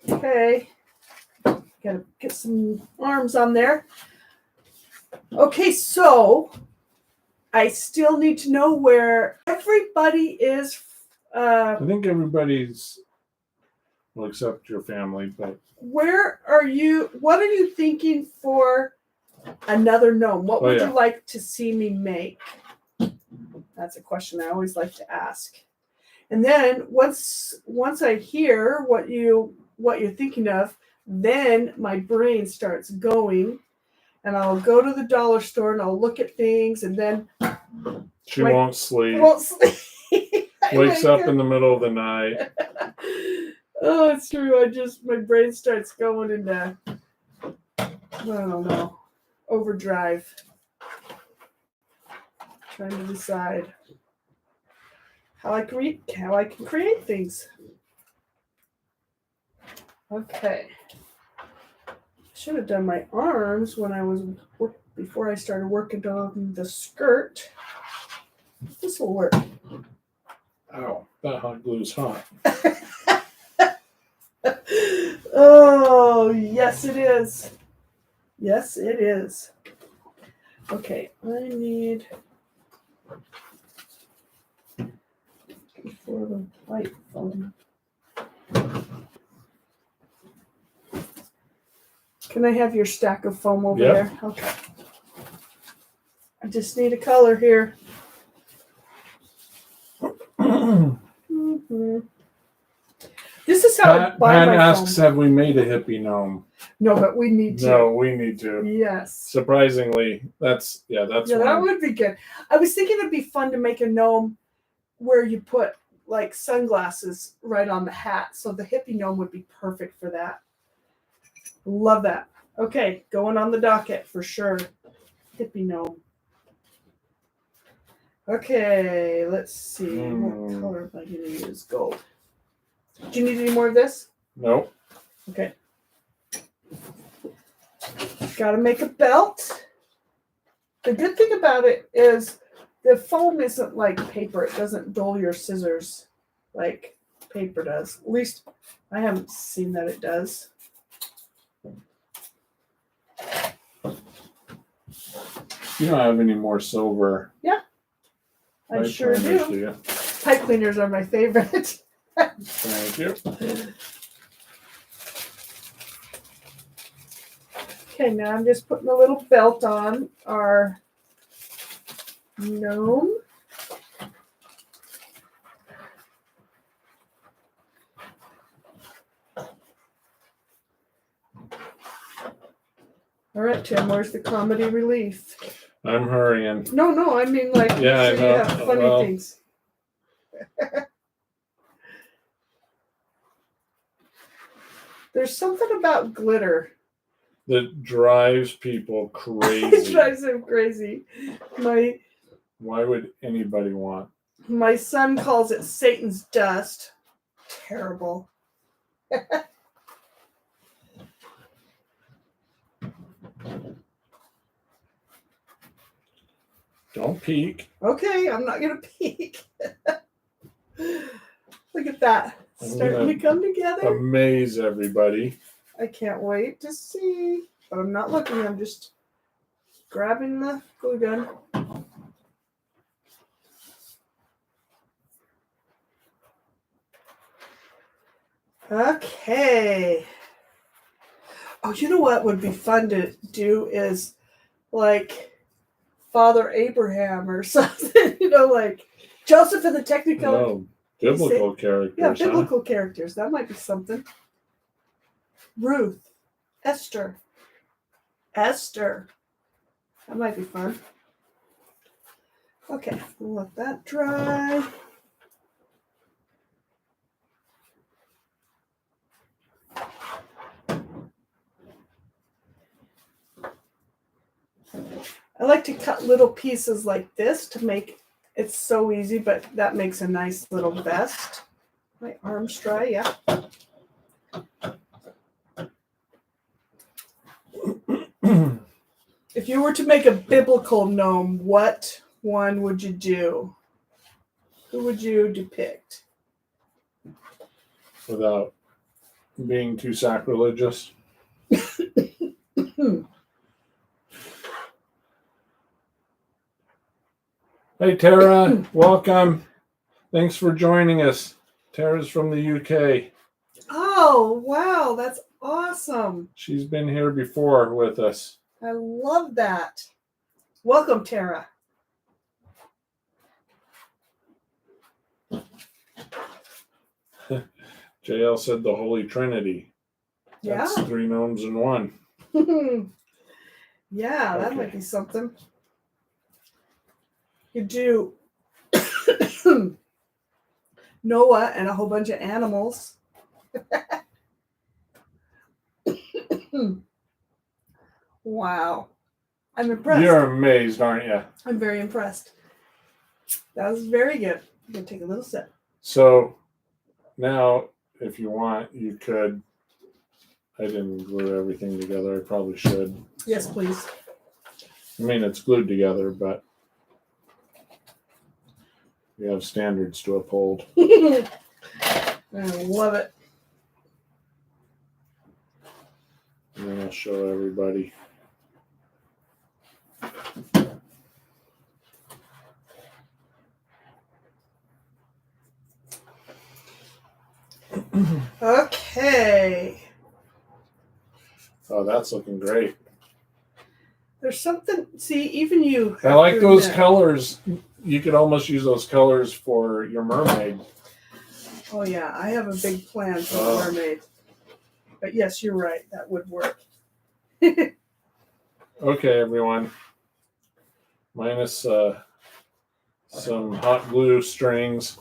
Okay, gotta get some arms on there. Okay, so I still need to know where everybody is. I think everybody's, well, except your family, but. Where are you? What are you thinking for another gnome? What would you like to see me make? That's a question I always like to ask. And then once I hear what you're thinking of, then my brain starts going, and I'll go to the dollar store and I'll look at things, and then she won't sleep. Wakes up in the middle of the night. Oh, it's true. My brain starts going into, I don't know, overdrive. Trying to decide how I can create things. Okay. Should have done my arms when I was before I started working on the skirt. This will work. Ow, that hot glue's hot. Oh, yes, it is. Yes, it is. Okay, I need for the white foam. Can I have your stack of foam over there? Okay. I just need a color here. Mm-hmm. This is how I buy Pat my asks, foam. have we made a hippie gnome? No, but we need to. No, we need to. Yes. Surprisingly, that's Yeah, one. that would be good. I was thinking it'd be fun to make a gnome where you put like sunglasses right on the hat. So the hippie gnome would be perfect for that. Love that. Okay, going on the docket for sure. Hippie gnome. Okay, let's see. What color am I going to use? Gold. Do you need any more of this? Nope. Okay. Got to make a belt. The good thing about it is the foam isn't like paper. It doesn't dull your scissors like paper does. At least I haven't seen that it does. You don't have any more silver. Yeah, I sure do. You? Pipe cleaners are my favorite. Thank you. Okay, now I'm just putting a little belt on our gnome. All right, Tim, where's the comedy relief? I'm hurrying. No, I mean like Yeah, I know. you have funny things. There's something about glitter that drives people crazy. it drives them crazy. Why would anybody want? My son calls it Satan's dust. Terrible. Don't peek. Okay, I'm not gonna peek. Look at that. Starting to come together. Amaze everybody. I can't wait to see. But I'm not looking, I'm just grabbing the glue gun. Okay. Oh, you know what would be fun to do is like Father Abraham or something, like Joseph and the Technicolor. Oh, biblical characters. Yeah, biblical characters. That might be something. Ruth. Esther. That might be fun. Okay, we'll let that dry. I like to cut little pieces like this to make it so easy, but that makes a nice little vest. My arms dry, yeah. If you were to make a biblical gnome, what one would you do? Who would you depict? Without being too sacrilegious. Hey, Tara, welcome. Thanks for joining us. Tara's from the UK. Oh, wow, that's awesome. She's been here before with us. I love that. Welcome, Tara. JL said the Holy Trinity. That's 3 gnomes in one. Yeah, that might be something. You do Noah and a whole bunch of animals. Wow. I'm impressed. You're amazed, aren't you? I'm very impressed. That was very good. I'm going to take a little sip. So now, if you want, you could. I didn't glue everything together. I probably should. Yes, please. I mean, it's glued together, but we have standards to uphold. I love it. And then I'll show everybody. Okay. Oh, that's looking great. There's something, see, even you. I like those colors. You could almost use those colors for your mermaid. Oh, yeah, I have a big plan for the mermaid. But yes, you're right. That would work. Okay, everyone. Minus some hot glue strings.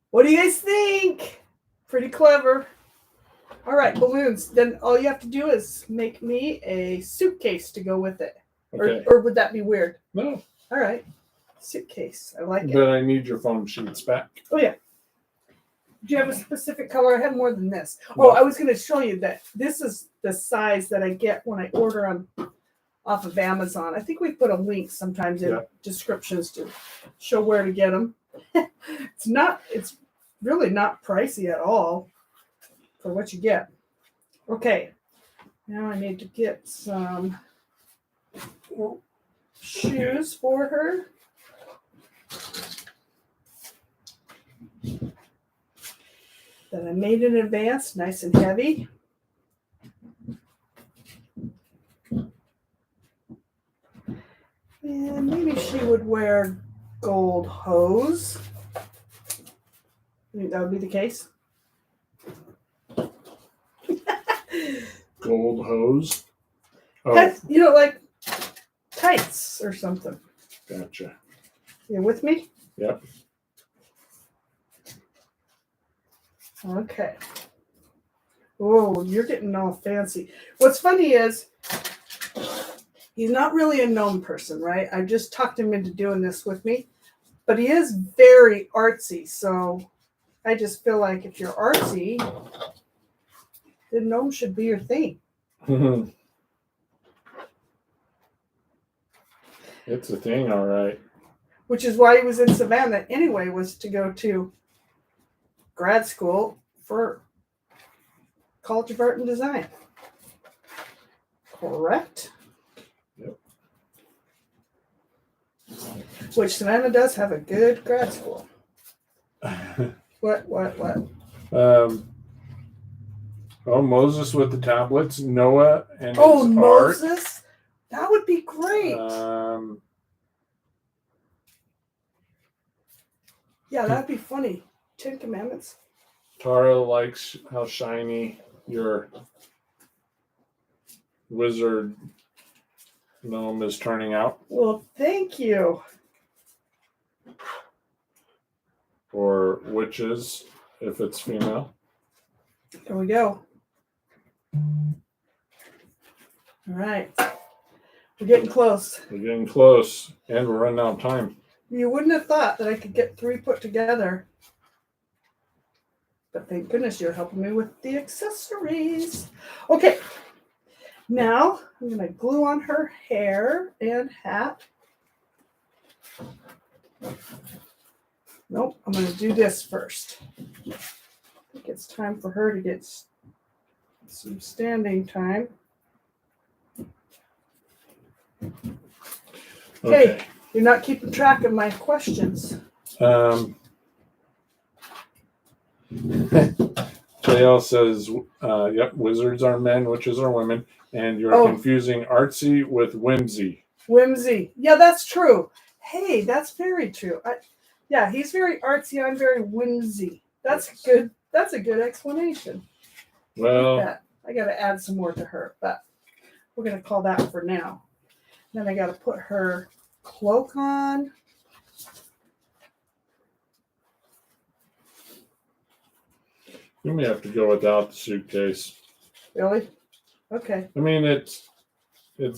What do you guys think? Pretty clever. All right, balloons. Then all you have to do is make me a suitcase to go with it. Okay. Or would that be weird? No. All right. Suitcase. I like it. But I need your foam sheets back. Oh, yeah. Do you have a specific color? I have more than this. No. Oh, I was going to show you that this is the size that I get when I order them off of Amazon. I think we put a link sometimes in descriptions to show where to get them. It's really not pricey at all for what you get. Okay. Now I need to get some shoes for her. That I made in advance, nice and heavy. And maybe she would wear gold hose. I think that would be the case. Gold hose. Oh, You know, like tights or something. gotcha. You with me? Yep. Okay. Oh, you're getting all fancy. What's funny is he's not really a gnome person, right? I just talked him into doing this with me. But he is very artsy, so I just feel like if you're artsy, then gnome should be your thing. It's a thing, all right. Which is why he was in Savannah anyway, was to go to grad school for College of Art and Design. Correct? Yep. Which Savannah does have a good grad school. What? Moses with the tablets, Noah and Oh, his Moses? That would be great. Yeah, that'd be funny. 10 Commandments. Tara likes how shiny your wizard gnome is turning out. Well, thank you. Or witches, if it's female. There we go. All right. We're getting close. We're getting close, and we're running out of time. You wouldn't have thought that I could get 3 put together. But thank goodness you're helping me with the accessories. Okay. Now I'm going to glue on her hair and hat. Nope, I'm going to do this first. I think it's time for her to get some standing time. Okay, you're not keeping track of my questions. JL says, yep, wizards are men, witches are women, and you're confusing artsy with whimsy. Whimsy. Yeah, that's true. Hey, that's very true. Yeah, he's very artsy. I'm very whimsy. That's good. That's a good explanation. Well, I got to add some more to her, but we're going to call that for now. Then I got to put her cloak on. you may have to go without the suitcase. Really? Okay. I mean, it's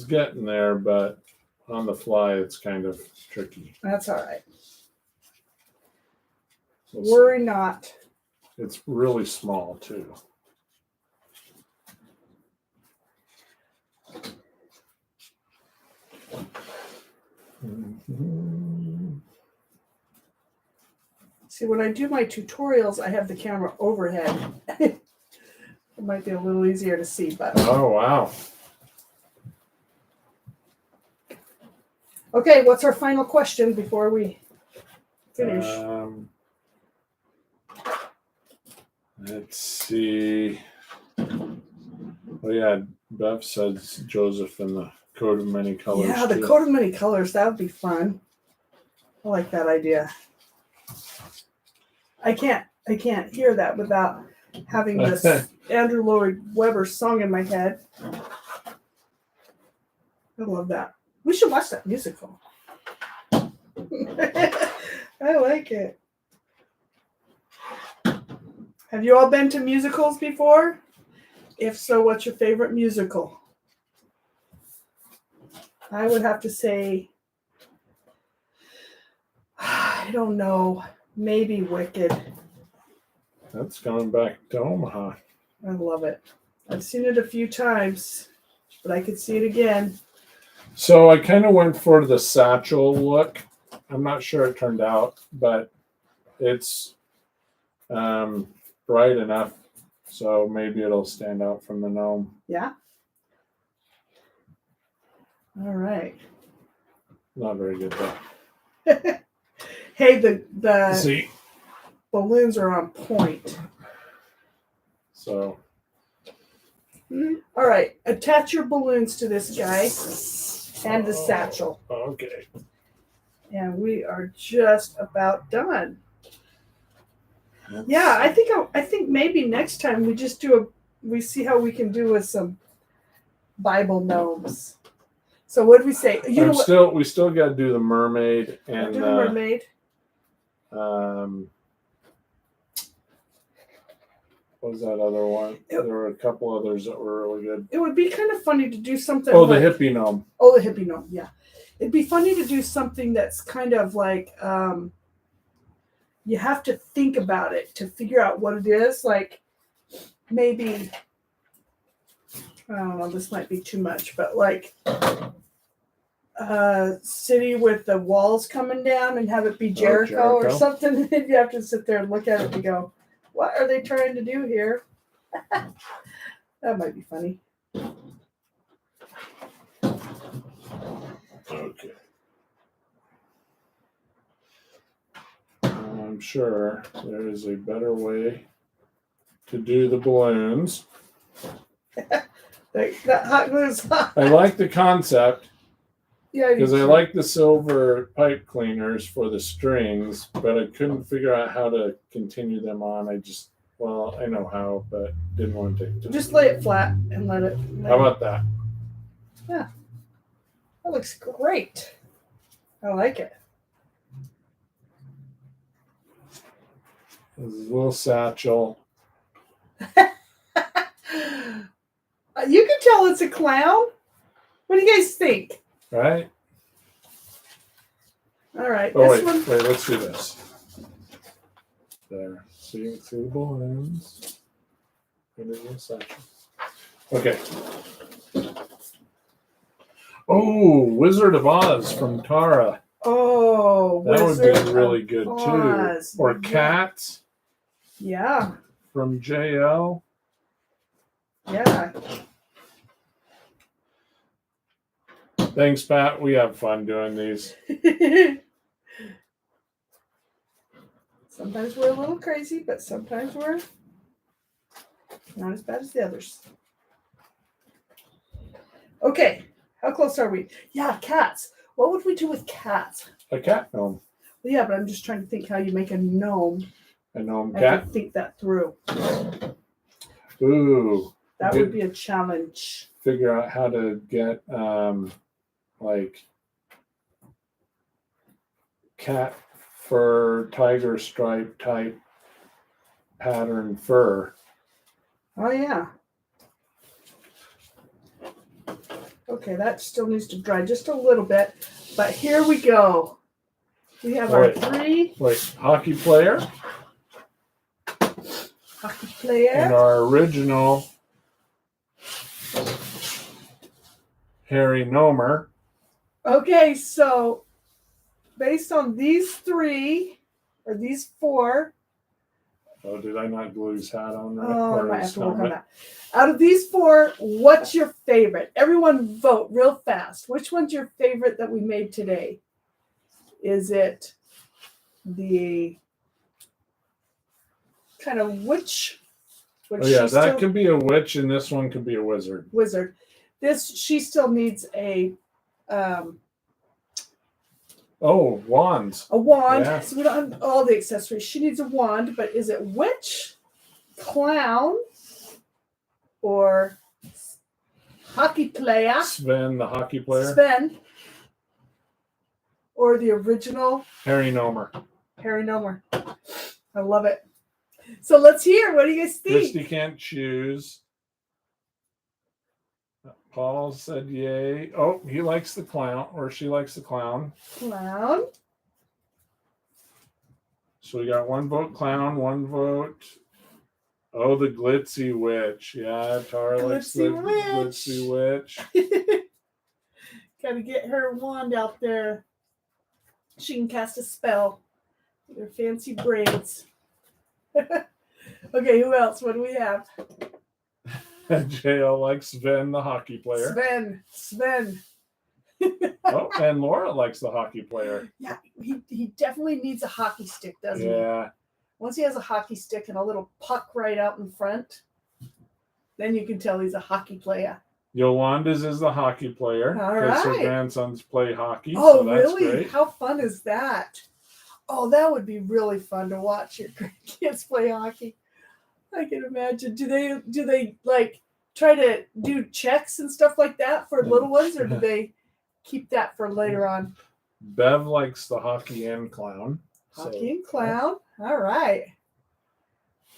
getting there, but on the fly, it's kind of tricky. That's all right. Let's Worry see. not. It's really small, too. Mhm. See, when I do my tutorials, I have the camera overhead. It might be a little easier to see, but Oh, wow. okay, what's our final question before we finish? Let's see. Oh, yeah, Bev says Joseph in the coat of many colors. Yeah, the too. coat of many colors, that would be fun. I like that idea. I can't hear that without having this Andrew Lloyd Webber song in my head. I love that. We should watch that musical. I like it. Have you all been to musicals before? If so, what's your favorite musical? I would have to say, I don't know, maybe Wicked. That's going back to Omaha. I love it. I've seen it a few times, but I could see it again. So I kind of went for the satchel look. I'm not sure it turned out, but it's bright enough, so maybe it'll stand out from the gnome. Yeah? All right. Not very good though. Hey, the See, balloons are on point. so All right, attach your balloons to this guy and the satchel. Okay. And we are just about done. Yeah, I think maybe next time we just we see how we can do with some Bible gnomes. So what did we say? You know what? We still got to do the mermaid and Do the mermaid. What was that other one? There were a couple others that were really good. It would be kind of funny to do something. Oh, the hippie gnome. Oh, the hippie gnome. Yeah, it'd be funny to do something that's kind of like you have to think about it to figure out what it is. Like maybe I don't know. This might be too much, but like city with the walls coming down and have it be Jericho, or something. You have to sit there and look at it and go, what are they trying to do here? That might be funny. Okay. I'm sure there is a better way to do the balloons. That hot glue is hot. I like the concept. Yeah, because I like the silver pipe cleaners for the strings, but I couldn't figure out how to continue them on. I know how, but didn't want to take time. Just lay it flat and let it. How about that? Yeah, that looks great. I like it. This is a little satchel. You can tell it's a clown. What do you guys think? Right? All right. Oh, wait, let's do this. There. So you can see the balloons. Put it in the satchel. Okay. Oh, Wizard of Oz from Tara. Oh, that Wizard would be really good Oz. too. Or Cats. Yeah. From JL. Yeah. Thanks, Pat. We have fun doing these. Sometimes we're a little crazy, but sometimes we're not as bad as the others. Okay, how close are we? Yeah, cats. What would we do with cats? A cat gnome. Well, yeah, but I'm just trying to think how you make a gnome. A gnome I cat? can think that through. Ooh. That would be a challenge. Figure out how to get like cat fur, tiger stripe type pattern fur. Oh, yeah. Okay, that still needs to dry just a little bit. But here we go. We have our three. Wait, hockey player. Hockey player. And our original Harry Gnomer. Okay, so based on these 3 or these 4. Oh, did I not glue his hat on there? Oh, I Or might his have to work on helmet? that. Out of these 4, what's your favorite? Everyone vote real fast. Which one's your favorite that we made today? Is it the kind of witch? Oh yeah, that could be a witch, and this one could be a wizard. Wizard. She still needs a wands. a wand. Yeah. So we don't have all the accessories. She needs a wand, but is it witch, clown, or hockey player? Sven, the hockey player. Sven. Or the original Harry Nomer. Harry Nomer. I love it. So let's hear. What do you guys think? Christy can't choose. Paul said yay. Oh, he likes the clown, or she likes the clown. Clown. So we got 1 vote clown, 1 vote. Oh, the glitzy witch. Yeah, Tara likes the glitzy witch. Gotta get her wand out there. She can cast a spell with her fancy braids. Okay, who else? What do we have? JL likes Sven, the hockey player. Sven. Oh, and Laura likes the hockey player. Yeah, he definitely needs a hockey stick, doesn't he? Yeah. Once he has a hockey stick and a little puck right out in front, then you can tell he's a hockey player. Yolanda's is the hockey player. All because right. her grandsons play hockey. Oh, so that's really? Great. How fun is that? Oh, that would be really fun to watch your kids play hockey. I can imagine. Do they like try to do checks and stuff like that for little ones, or do they keep that for later on? Bev likes the hockey and clown. Hockey and clown. All right.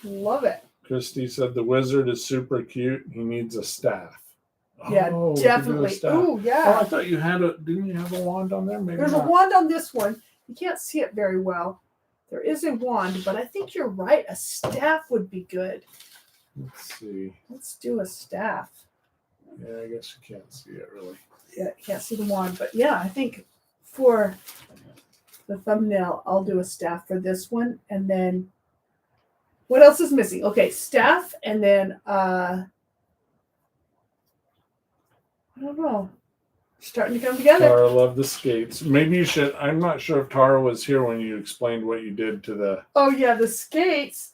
Love it. Christy said the wizard is super cute. He needs a staff. Yeah, definitely. Oh, yeah. Oh, I thought you had didn't you have a wand on there? Maybe there's not. A wand on this one. You can't see it very well. There is a wand, but I think you're right. A staff would be good. Let's see. Let's do a staff. Yeah, I guess you can't see it really. Yeah, you can't see the wand, but yeah, I think for the thumbnail, I'll do a staff for this one. And then what else is missing? Okay, staff, and then I don't know. Starting to come together. Tara loved the skates. Maybe you should. I'm not sure if Tara was here when you explained what you did to the. Oh yeah, the skates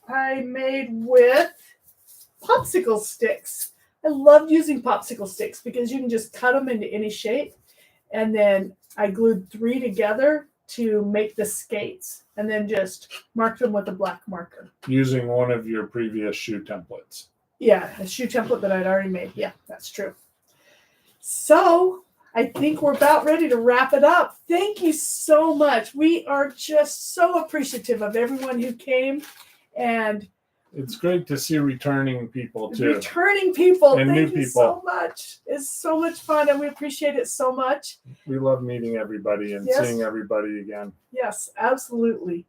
I made with popsicle sticks. I loved using popsicle sticks because you can just cut them into any shape. And then I glued 3 together to make the skates, and then just marked them with a black marker. Using one of your previous shoe templates. Yeah, a shoe template that I'd already made. Yeah, that's true. So I think we're about ready to wrap it up. Thank you so much. We are just so appreciative of everyone who came, and it's great to see returning people too. Returning people. And Thank new you people. So much. It's so much fun, and we appreciate it so much. We love meeting everybody and seeing everybody again. Yes, absolutely.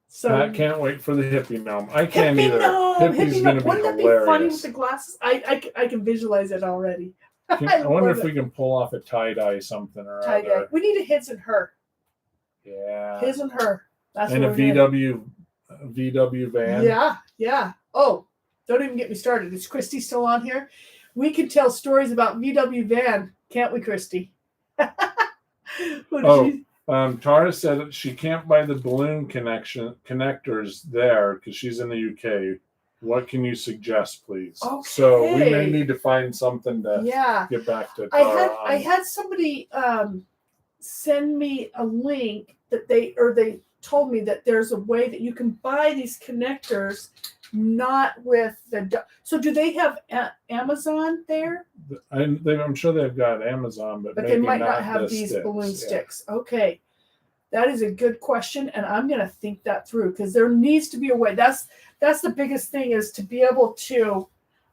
So I can't wait for the hippie gnome. I can't either. Gnome. Hippie's going to be Wouldn't hilarious. That be funny with the glasses? I can visualize it already. I wonder if we can pull off a tie-dye something or other. We need a his and her. Yeah. His and her. That's and what a VW van. Yeah. Oh, don't even get me started. Is Christy still on here? We could tell stories about VW van, can't we, Christy? Tara said that she can't buy the balloon connectors there because she's in the UK. What can you suggest, please? Okay. So we may need to find something to get back to Tara. I had somebody send me a link that they told me that there's a way that you can buy these connectors not with the. So do they have Amazon there? I'm sure they've got Amazon, but maybe they might not have these balloon sticks. Okay. That is a good question, and I'm going to think that through because there needs to be a way. That's the biggest thing, is to be able to.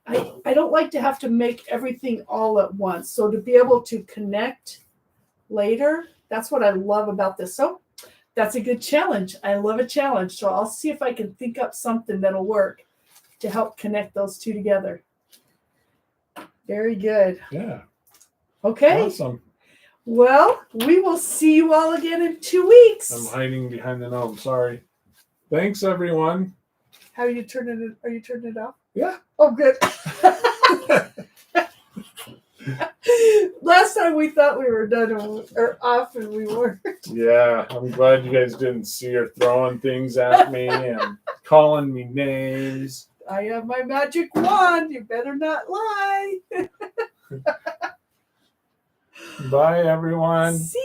I don't like to have to make everything all at once. So to be able to connect later, that's what I love about this. So that's a good challenge. I love a challenge. So I'll see if I can think up something that'll work to help connect those two together. Very good. Yeah. Okay. Awesome. Well, we will see you all again in 2 weeks. I'm hiding behind the gnome. Sorry. Thanks, everyone. How are you turning it? Are you turning it off? Yeah. Oh, good. Last time we thought we were done or off, and we weren't. Yeah, I'm glad you guys didn't see her throwing things at me and calling me names. I have my magic wand. You better not lie. Bye, everyone. See